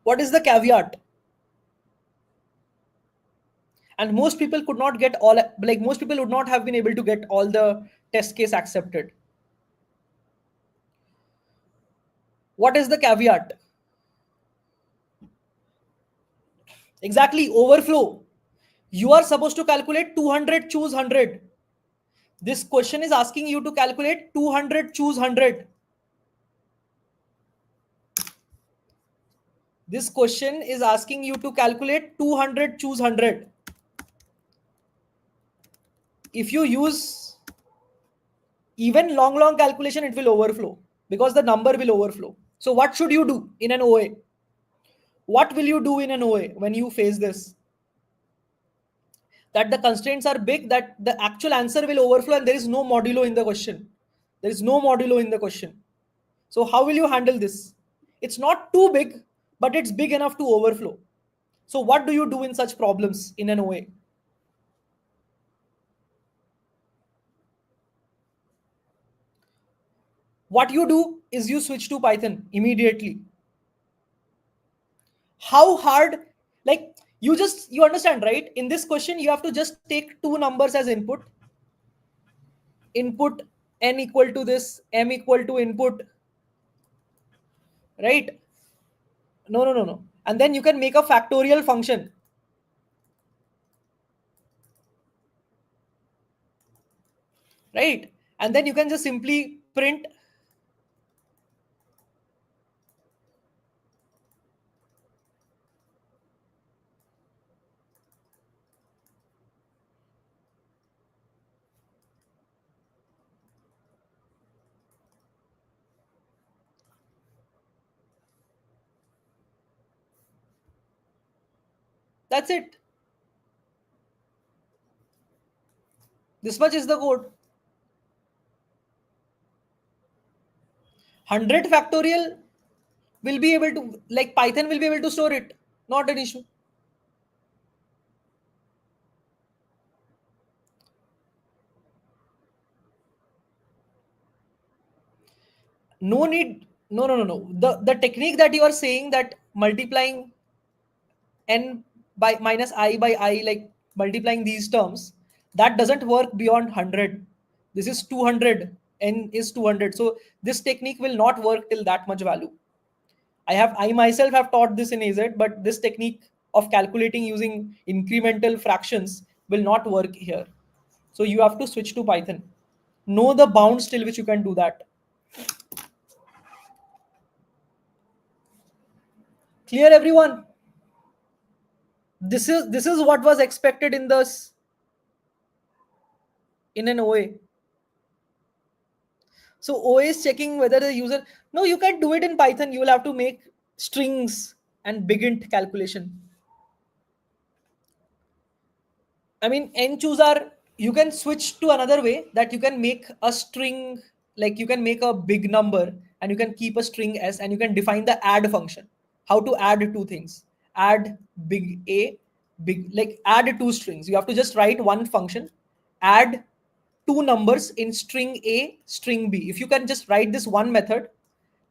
What is the caveat? And most people could not get all, like most people would not have been able to get all the test case accepted. What is the caveat? Exactly, overflow. You are supposed to calculate 200, choose 100. This question is asking you to calculate 200, choose 100. This question is asking you to calculate 200, choose 100. If you use even long calculation, it will overflow because the number will overflow. So what should you do in an OA? What will you do in an OA when you face this? That the constraints are big, that the actual answer will overflow and there is no modulo in the question. There is no modulo in the question. So how will you handle this? It's not too big, but it's big enough to overflow. So what do you do in such problems in an OA? What you do is you switch to Python immediately. How hard? Like, you understand, right? In this question, you have to just take two numbers as input. Input n equal to this, m equal to input, right? No. And then you can make a factorial function. Right? And then you can just simply print. That's it. This much is the code. 100 factorial will be able to, like Python will be able to store it. Not an issue. No need. No. The technique that you are saying, that multiplying n by minus I by I, like multiplying these terms, that doesn't work beyond 100. This is 200. N is 200. So this technique will not work till that much value. I myself have taught this in AZ, but this technique of calculating using incremental fractions will not work here. So you have to switch to Python. Know the bounds till which you can do that. Clear, everyone? This is what was expected in this, in an OA. So OA is checking whether the user. No, you can do it in Python. You will have to make strings and big int calculation. I mean, n chooser, you can switch to another way, that you can make a string, like you can make a big number and you can keep a string s and you can define the add function. How to add two things? Add big A, like add two strings. You have to just write one function, add two numbers in string A, string B. If you can just write this one method,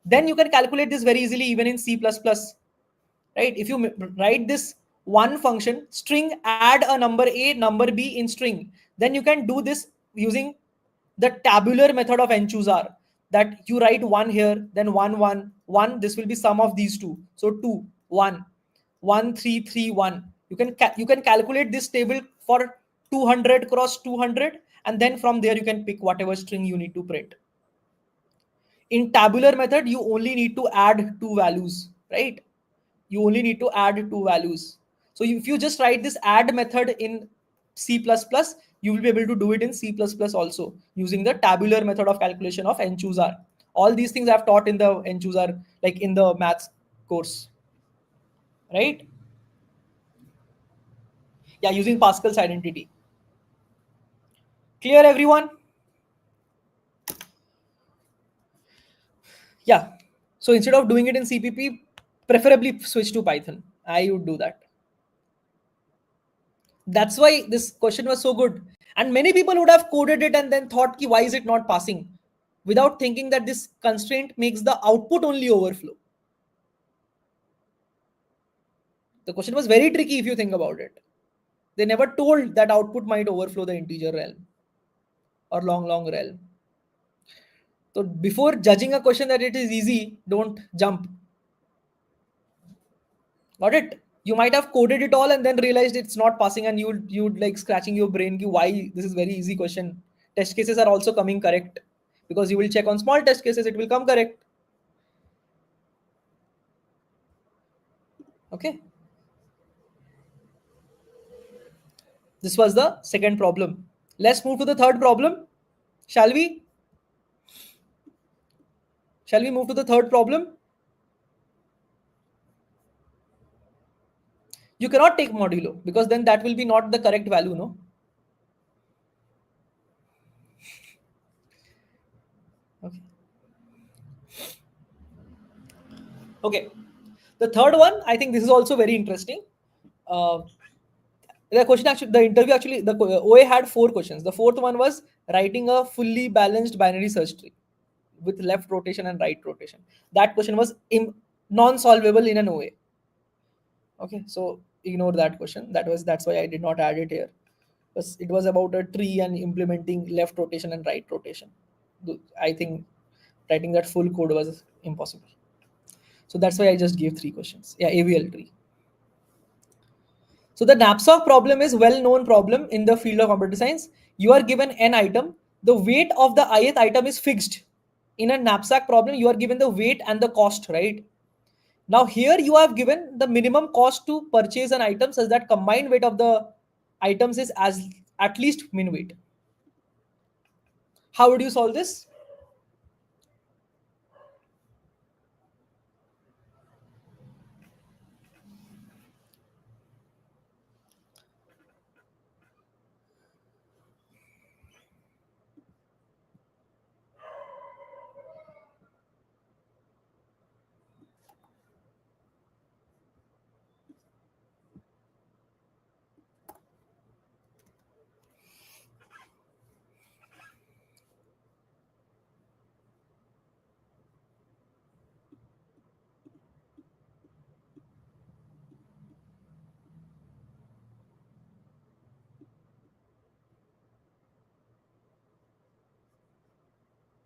then you can calculate this very easily even in C++. Right? If you write this one function string add a number a number b in string, then you can do this using the tabular method of nChooseR, that you write one here, then one, this will be sum of these two, so 2 1 1 3 3 1. You can calculate this table for 200 cross 200, and then from there you can pick whatever string you need to print. In tabular method, you only need to add two values, right? You only need to add two values. So if you just write this add method in C++, you will be able to do it in C++ also using the tabular method of calculation of nChooseR. All these things I've taught in the nChooseR, like in the maths course, right? Yeah, using Pascal's identity. Clear, everyone? Yeah. So instead of doing it in CPP, preferably switch to Python. I would do that. That's why this question was so good. And many people would have coded it and then thought, ki, why is it not passing? Without thinking that this constraint makes the output only overflow. The question was very tricky if you think about it. They never told that output might overflow the integer realm or long realm. So before judging a question that it is easy, don't jump. Got it? You might have coded it all and then realized it's not passing, and you'd like scratching your brain, ki, why this is very easy question. Test cases are also coming correct, because you will check on small test cases, it will come correct. Okay. This was the second problem. Let's move to the third problem. Shall we? Shall we move to the third problem? You cannot take modulo because then that will be not the correct value, no? Okay. Okay. The third one, I think this is also very interesting. The question actually, the interview actually, the OA had 4 questions. The fourth one was writing a fully balanced binary search tree with left rotation and right rotation. That question was non-solvable in an OA. Okay, so ignore that question. That's why I did not add it here. Because it was about a tree and implementing left rotation and right rotation. I think writing that full code was impossible. So that's why I just gave 3 questions. Yeah, AVL tree. So the knapsack problem is well-known problem in the field of computer science. You are given n item. The weight of the ith item is fixed. In a knapsack problem, you are given the weight and the cost, right? Now here you have given the minimum cost to purchase an item such that combined weight of the items is as at least min weight. How would you solve this?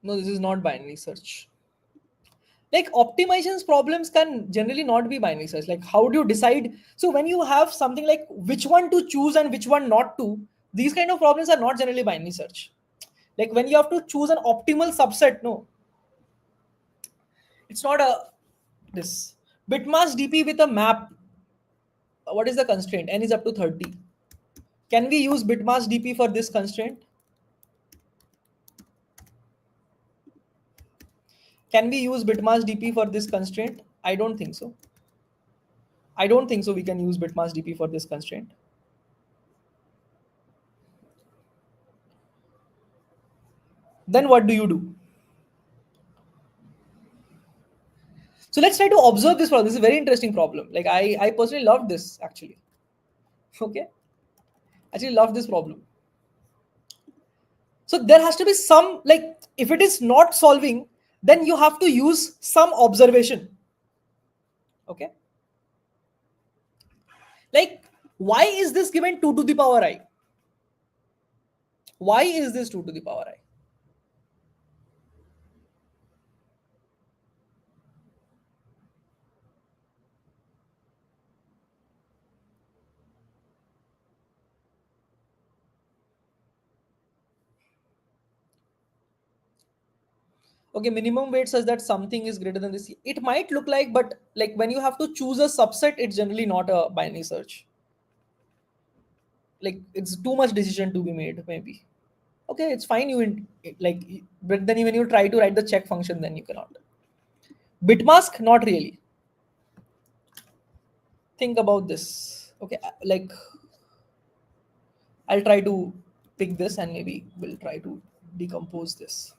No, this is not binary search. Like optimizations problems can generally not be binary search. Like how do you decide? So when you have something like which one to choose and which one not to, these kind of problems are not generally binary search. Like when you have to choose an optimal subset, no, it's not a this bitmask dp with a map. What is the constraint? N is up to 30. Can we use bitmask dp for this constraint? Can we use bitmask dp for this constraint? I don't think so. I don't think so we can use bitmask dp for this constraint. Then what do you do? So let's try to observe this problem. This is a very interesting problem. Like I personally love this actually. Okay. Actually love this problem. So there has to be some, like if it is not solving, then you have to use some observation. Okay. Like, why is this given 2 to the power I? Why is this 2 to the power I? Okay, minimum weight says that something is greater than this. It might look like, but like when you have to choose a subset, it's generally not a binary search. Like it's too much decision to be made, maybe. Okay, it's fine. Like, but then when you try to write the check function, then you cannot. Bitmask, not really. Think about this. Okay, like I'll try to pick this and maybe we'll try to decompose this.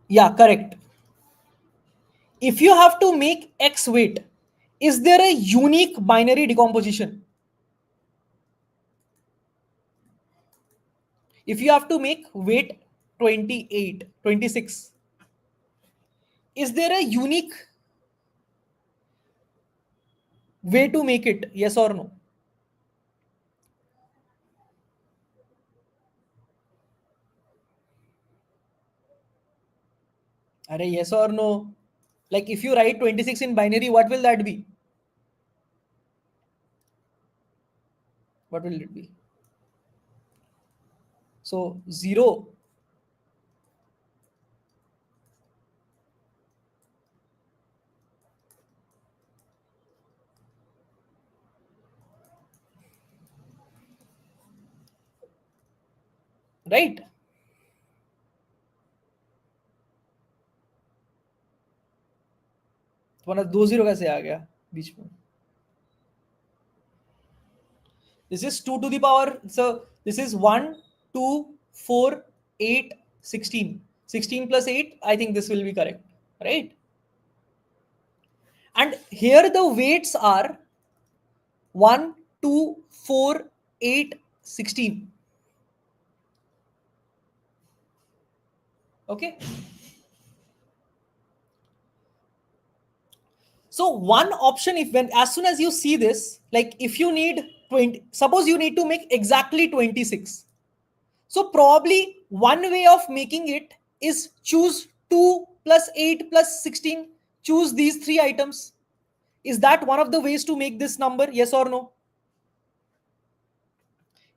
Yeah, correct. If you have to make X weight, is there a unique binary decomposition? If you have to make weight 28, 26, is there a unique way to make it? Yes or no? Arey, yes or no? Like if you write 26 in binary, what will that be? What will it be? So 0, right? तुम्हारा 2 0 कैसे आ गया बीच में? This is 2 to the power. So this is 1, 2, 4, 8, 16. 16 plus 8, I think this will be correct, right? And here the weights are 1, 2, 4, 8, 16. Okay. So one option, if when as soon as you see this, like if you need 20, suppose you need to make exactly 26. So probably one way of making it is choose 2 plus 8 plus 16. Choose these three items. Is that one of the ways to make this number? Yes or no?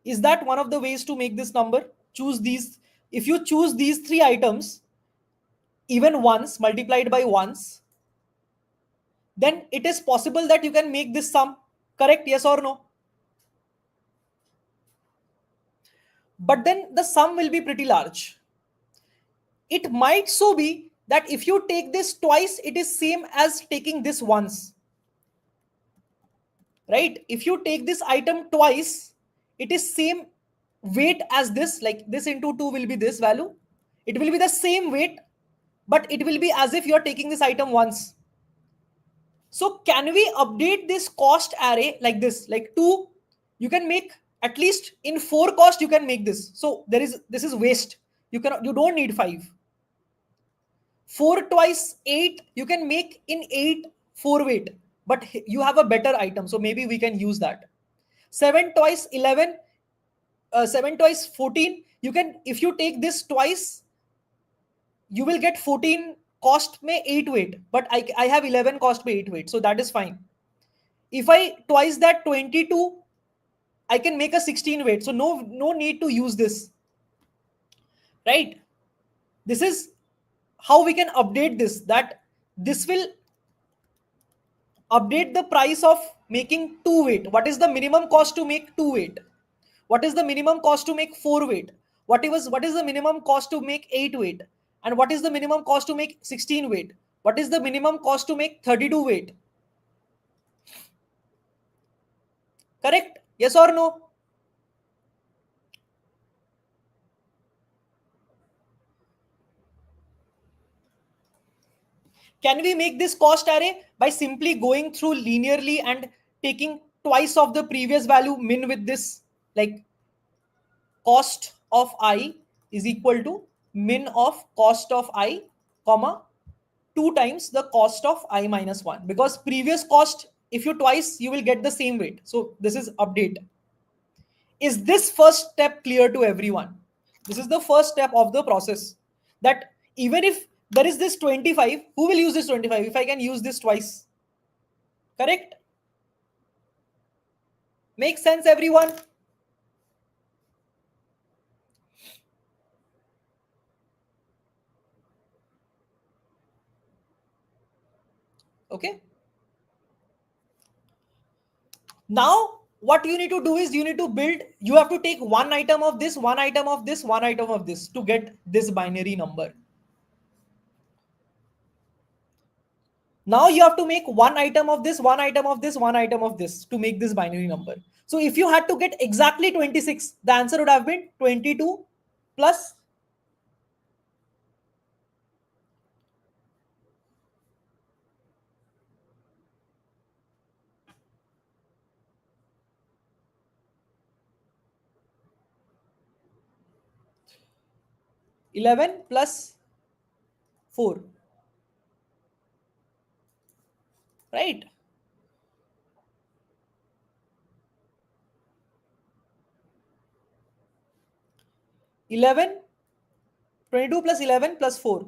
Is that one of the ways to make this number? Choose these. If you choose these three items, even once multiplied by once, then it is possible that you can make this sum. Correct? Yes or no? But then the sum will be pretty large. It might so be that if you take this twice, it is same as taking this once. Right? If you take this item twice, it is same weight as this, like this into 2 will be this value. It will be the same weight, but it will be as if you're taking this item once. So can we update this cost array like this? Like 2, you can make at least in 4 cost, you can make this. So this is waste. You don't need 5. 4 twice 8, you can make in 8 4 weight, but you have a better item, so maybe we can use that. 7 twice 11, 7 twice 14, you can, if you take this twice, you will get 14 cost may 8 weight, but I have 11 cost may 8 weight, so that is fine. If I twice that 22, I can make a 16 weight, so no need to use this, right? This is how we can update this, that this will update the price of making 2 weight. What is the minimum cost to make 2 weight? What is the minimum cost to make 4 weight? What is the minimum cost to make 8 weight? And what is the minimum cost to make 16 weight? What is the minimum cost to make 32 weight? Correct? Yes or no? Can we make this cost array by simply going through linearly and taking twice of the previous value min with this, like cost of I is equal to min of cost of I, comma 2 times the cost of I minus 1, because previous cost, if you twice, you will get the same weight. So this is update. Is this first step clear to everyone? This is the first step of the process, that even if there is this 25, who will use this 25 if I can use this twice? Correct? Makes sense, everyone? Okay. Now what you need to do is, you need to build, you have to take one item of this, one item of this, one item of this to get this binary number. Now you have to make one item of this, one item of this, one item of this to make this binary number. So if you had to get exactly 26, the answer would have been 22 plus 11 plus 4, right? Eleven, 22 plus 11 plus 4.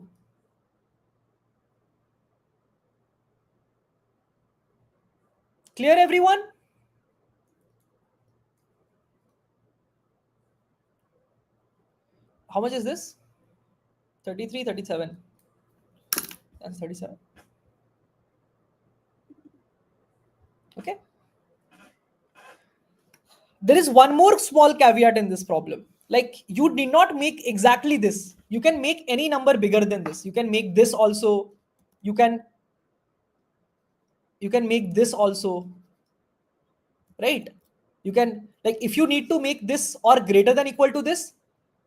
Clear, everyone? How much is this? 33, 37. That's 37. Okay. There is one more small caveat in this problem. Like, you need not make exactly this. You can make any number bigger than this. You can make this also. You can make this also, right? You can, like, if you need to make this or greater than equal to this,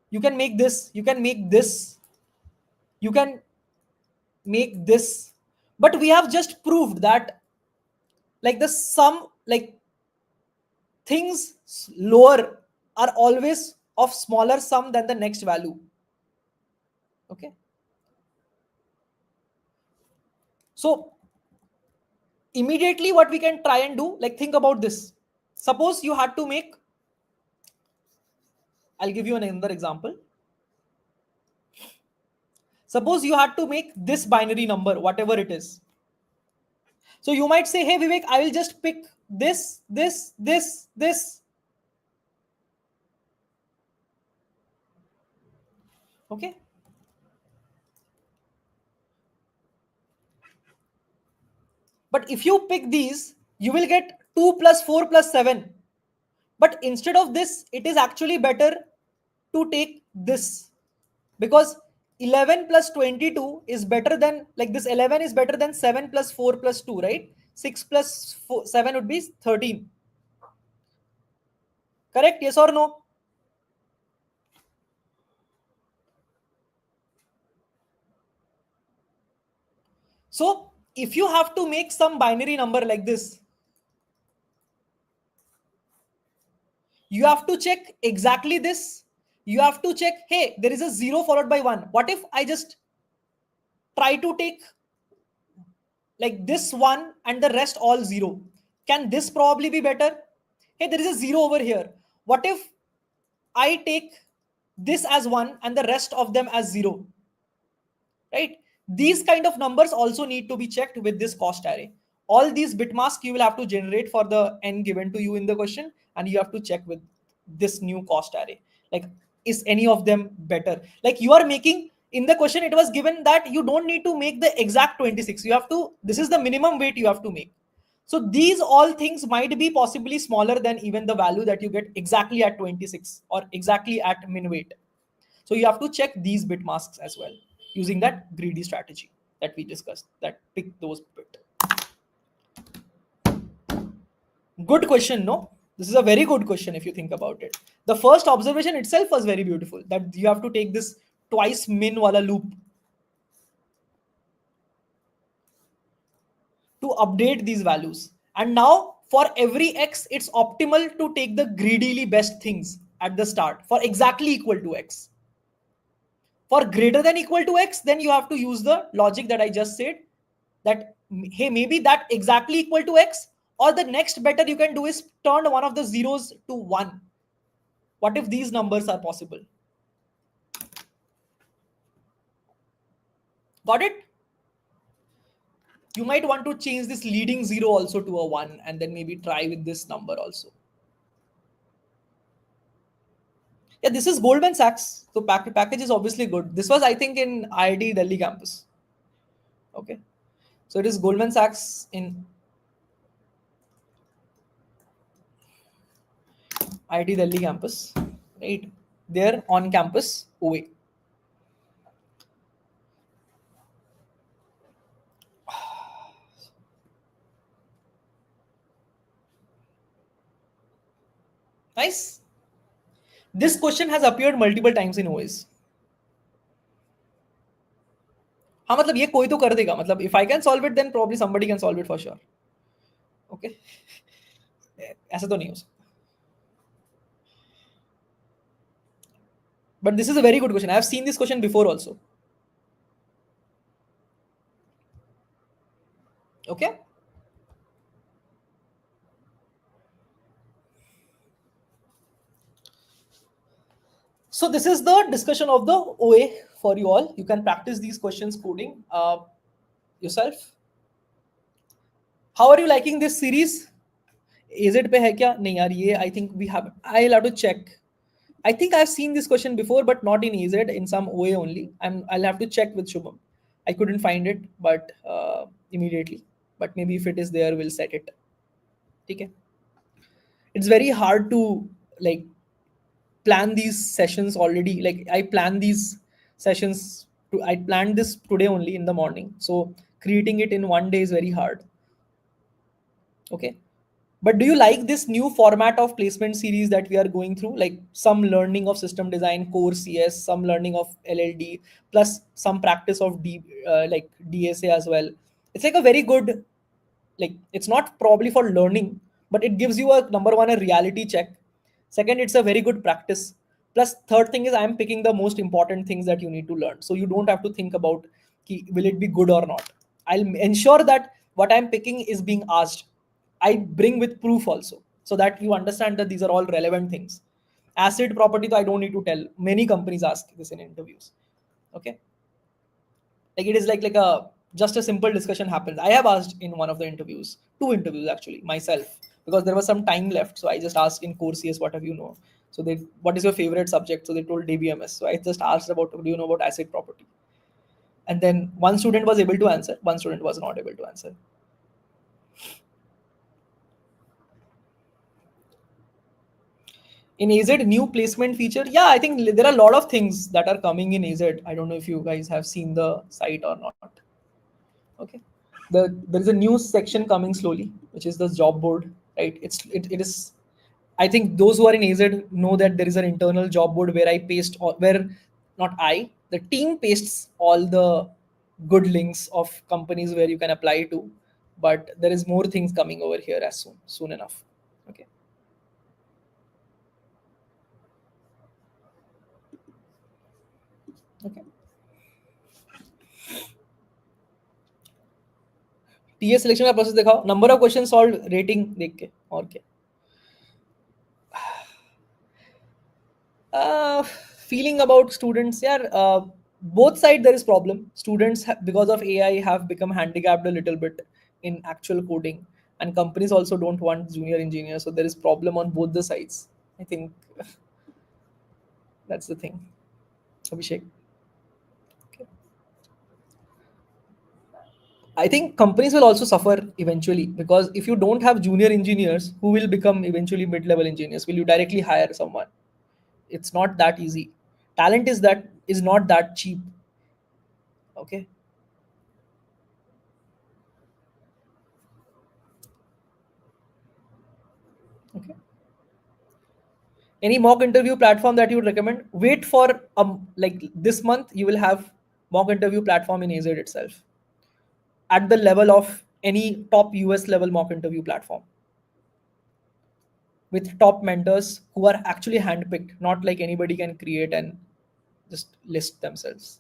you can make this. You can make this. You can make this. But we have just proved that, like, the sum, like, things lower are always of smaller sum than the next value. Okay. So immediately what we can try and do, like, think about this. Suppose you had to make, I'll give you another example. Suppose you had to make this binary number, whatever it is. So you might say, hey Vivek, I will just pick this, this. Okay. But if you pick these, you will get 2 plus 4 plus 7. But instead of this, it is actually better to take this, because 11 plus 22 is better than, like, this 11 is better than 7 plus 4 plus 2, right? 6 plus 4, 7 would be 13. Correct? Yes or no? So if you have to make some binary number like this, you have to check exactly this. You have to check, hey, there is a 0 followed by 1. What if I just try to take, like, this 1 and the rest all 0? Can this probably be better? Hey, there is a 0 over here. What if I take this as 1 and the rest of them as 0? Right? These kind of numbers also need to be checked with this cost array. All these bit masks you will have to generate for the n given to you in the question, and you have to check with this new cost array. Like, is any of them better? Like, you are making, in the question it was given that you don't need to make the exact 26. You have to, this is the minimum weight you have to make. So these all things might be possibly smaller than even the value that you get exactly at 26 or exactly at min weight. So you have to check these bit masks as well, using that greedy strategy that we discussed, that pick those bit. Good question, no? This is a very good question if you think about it. The first observation itself was very beautiful, that you have to take this twice min wala loop to update these values. And now for every x, it's optimal to take the greedily best things at the start for exactly equal to x. For greater than equal to x, then you have to use the logic that I just said, that hey, maybe that exactly equal to x, or the next better you can do is turn one of the zeros to 1. What if these numbers are possible? Got it? You might want to change this leading 0 also to a 1, and then maybe try with this number also. Yeah, this is Goldman Sachs. So package is obviously good. This was, I think, in IIT Delhi campus. Okay. So it is Goldman Sachs in IIT Delhi campus, right? There on campus OA. Nice. This question has appeared multiple times in OAs. हाँ मतलब ये कोई तो कर देगा, मतलब if I can solve it then probably somebody can solve it for sure. Okay. ऐसा तो नहीं हो सकता. But this is a very good question. I have seen this question before also. Okay. So this is the discussion of the OA for you all. You can practice these questions coding yourself. How are you liking this series? AZ पे है क्या? नहीं यार, ये I think we have. I'll have to check. I think I've seen this question before, but not in AZ, in some OA only. I'll have to check with Shubham. I couldn't find it, but immediately. But maybe if it is there, we'll set it. Okay. It's very hard to like plan these sessions already. Like I plan these sessions. I planned this today only in the morning. So creating it in one day is very hard. Okay. But do you like this new format of placement series that we are going through? Like some learning of system design, core CS, some learning of LLD, plus some practice of like DSA as well. It's like a very good, like it's not probably for learning, but it gives you a number one, a reality check. Second, it's a very good practice. Plus, third thing is I am picking the most important things that you need to learn. So you don't have to think about will it be good or not. I'll ensure that what I'm picking is being asked. I bring with proof also, so that you understand that these are all relevant things. Acid property, though, I don't need to tell. Many companies ask this in interviews. Okay, like it is like a just a simple discussion happens. I have asked in one of the interviews, two interviews actually, myself, because there was some time left. So I just asked in core CS, what have you know? So they, what is your favorite subject? So they told DBMS. So I just asked about, do you know about acid property? And then one student was able to answer, one student was not able to answer. In AZ, new placement feature. Yeah, I think there are a lot of things that are coming in AZ. I don't know if you guys have seen the site or not. Okay. There is a new section coming slowly, which is the job board, right? It is, I think those who are in AZ know that there is an internal job board where I paste, where not I, the team pastes all the good links of companies where you can apply to. But there is more things coming over here as soon enough. Okay. Okay. TS selection का process दिखाओ, number of question solve, rating देख के, और क्या. Feeling about students, yeah, both sides there is problem. Students because of AI have become handicapped a little bit in actual coding, and companies also don't want junior engineers, so there is problem on both the sides. I think that's the thing. Abhishek. Okay. I think companies will also suffer eventually, because if you don't have junior engineers, who will become eventually mid-level engineers? Will you directly hire someone? It's not that easy. Talent is not that cheap. Okay. Okay. Any mock interview platform that you would recommend? Wait for like this month, you will have mock interview platform in AZ itself, at the level of any top US level mock interview platform, with top mentors who are actually handpicked, not like anybody can create and just list themselves.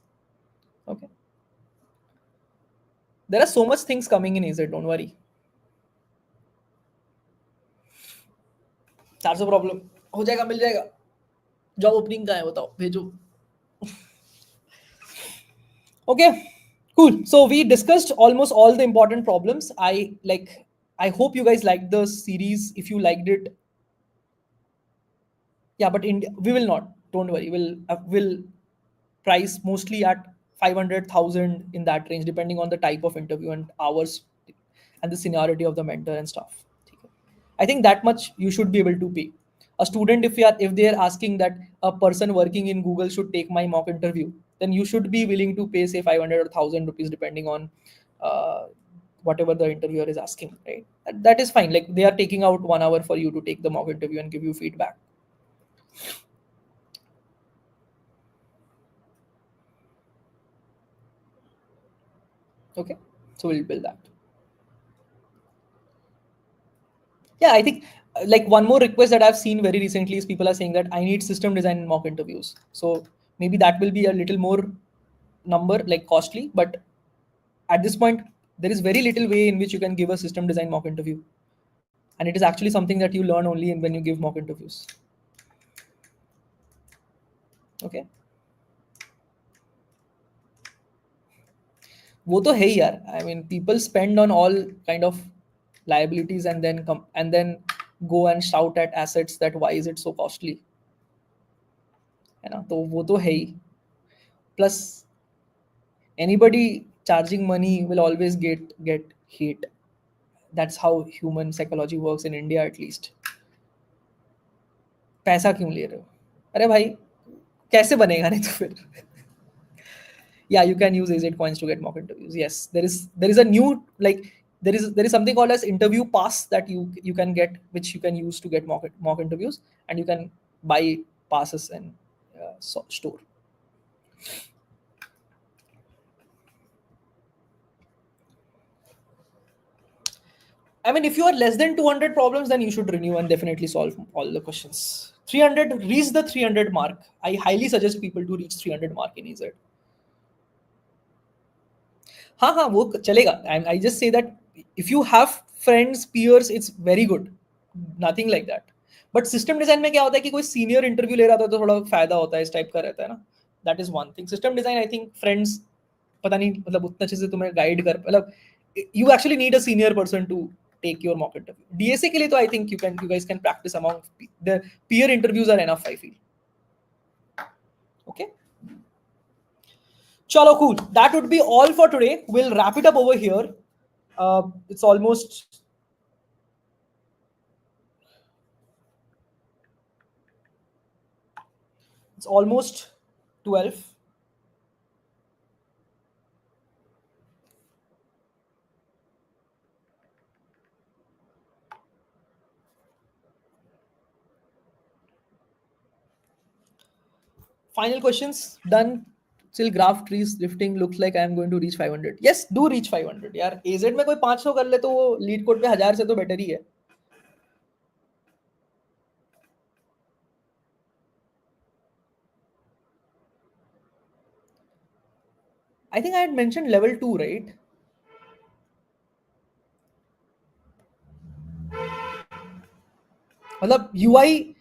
Okay. There are so much things coming in AZ, don't worry. 400 problem हो जाएगा, मिल जाएगा. Job opening का है, बताओ, भेजो. Okay, cool. So we discussed almost all the important problems. I hope you guys liked the series. If you liked it, yeah, but we will not. Don't worry. We'll price mostly at 500,000 in that range, depending on the type of interview and hours and the seniority of the mentor and stuff. I think that much you should be able to pay. A student, if they are asking that a person working in Google should take my mock interview, then you should be willing to pay say 500 or 1,000 rupees depending on uh, whatever the interviewer is asking. Right? That is fine. Like they are taking out 1 hour for you to take the mock interview and give you feedback. Okay, so we'll build that. Yeah, I think like one more request that I've seen very recently is people are saying that I need system design in mock interviews. So maybe that will be a little more number, like costly, but at this point there is very little way in which you can give a system design mock interview, and it is actually something that you learn only when you give mock interviews. Okay, वो तो है ही यार. I mean, people spend on all kind of liabilities and then come and then go and shout at assets that why is it so costly, है ना. तो वो तो है ही. Plus anybody charging money will always get hate. That's how human psychology works in India, at least. पैसा क्यों ले रहे हो? अरे भाई, कैसे बनेगा नहीं तो फिर. Yeah, you can use AZ coins to get mock interviews. Yes, there is a new, like, there is something called as interview pass that you can get, which you can use to get mock interviews, and you can buy passes and store. I mean, if you are less than 200 problems, then you should renew and definitely solve all the questions. 300, reach the 300 mark. I highly suggest people to reach 300 mark in AZ. हाँ हाँ वो चलेगा. I just say that if you have friends, peers, it's very good. Nothing like that. But system design में क्या होता है कि कोई senior interview ले रहा था तो थोड़ा फायदा होता है, इस टाइप का रहता है ना. That is one thing. System design, I think friends पता नहीं मतलब उतना अच्छे से तुम्हें गाइड कर, मतलब you actually need a senior person to take your mock interview. DSA के लिए तो I think you guys can practice among the peer interviews are enough, I feel. Okay. Chalo, cool. That would be all for today. We'll wrap it up over here. It's almost it's almost 12. Final questions done. Still graph trees lifting looks like I am going to reach 500. Yes, do reach 500. यार AZ में कोई 500 कर ले तो वो leet code पे 1000 से तो बेटर ही है. I think I had mentioned level 2, right? मतलब UI,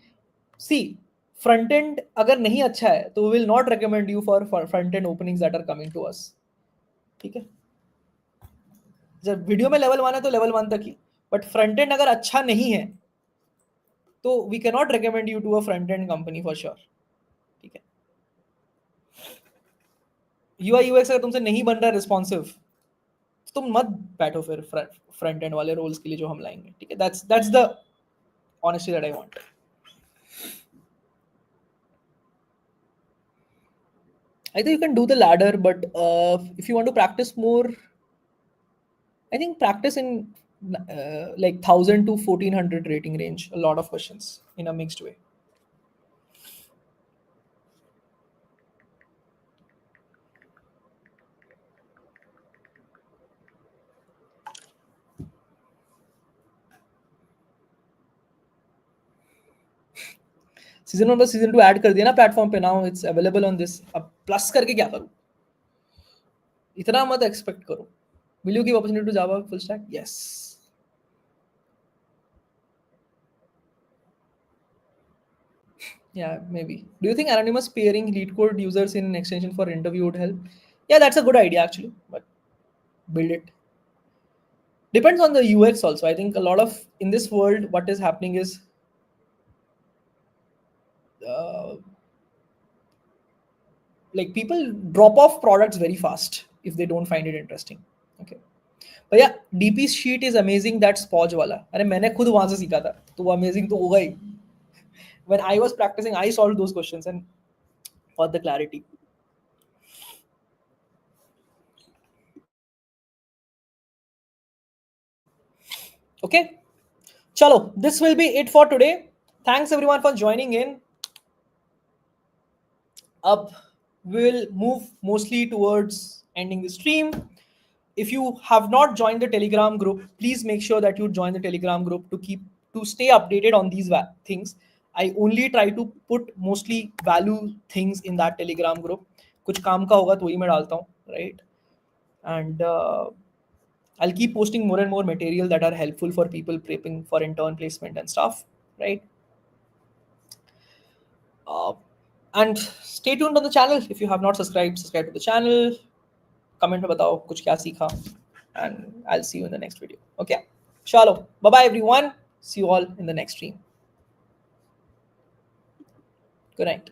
see, front end अगर नहीं अच्छा है तो we will not recommend you for front end openings that are coming to us. ठीक है. जब वीडियो में लेवल 1 है तो लेवल 1 तक ही, बट फ्रंट एंड अगर अच्छा नहीं है तो we can not recommend you to a front end company for sure. ठीक है. यूआई यूएक्स अगर तुमसे नहीं बन रहा है रिस्पॉन्सिव तो तुम मत बैठो फिर फ्रंट एंड वाले रोल्स के लिए जो हम लाएंगे. ठीक है. That's the honesty that I want. I think you can do the ladder, but if you want to practice more, I think practice in like 1,000 to 1,400 rating range. A lot of questions in a mixed way. Season 1 पर season 2 add कर दिया ना platform पे, now it's available on this. अब plus करके क्या करूं? इतना मत एक्सपेक्ट करो. Will you give opportunity to Java full stack? Yes. Yeah, maybe. Do you think anonymous pairing lead code users in extension for interview would help? Yeah, that's a good idea actually, but build it. Depends on the UX also. I think a lot of in this world, what is happening is uh, like people drop off products very fast if they don't find it interesting. Okay. But yeah, DP sheet is amazing. That's Podge wala. अरे मैंने खुद वहां से सीखा था, तो वो amazing तो होगा ही. When I was practicing, I solved those questions and got the clarity. Okay. Chalo, this will be it for today. Thanks everyone for joining in. Up, we will move mostly towards ending the stream. If you have not joined the Telegram group, please make sure that you join the Telegram group to stay updated on these things. I only try to put mostly value things in that Telegram group. कुछ काम का होगा तो वही मैं डालता हूँ, right? And I'll keep posting more and more material that are helpful for people prepping for intern placement and stuff, right? Uh, and stay tuned on the channel. If you have not subscribed, subscribe to the channel. Comment में बताओ कुछ क्या सीखा, and I'll see you in the next video. Okay, chalo, bye bye everyone. See you all in the next stream. Good night.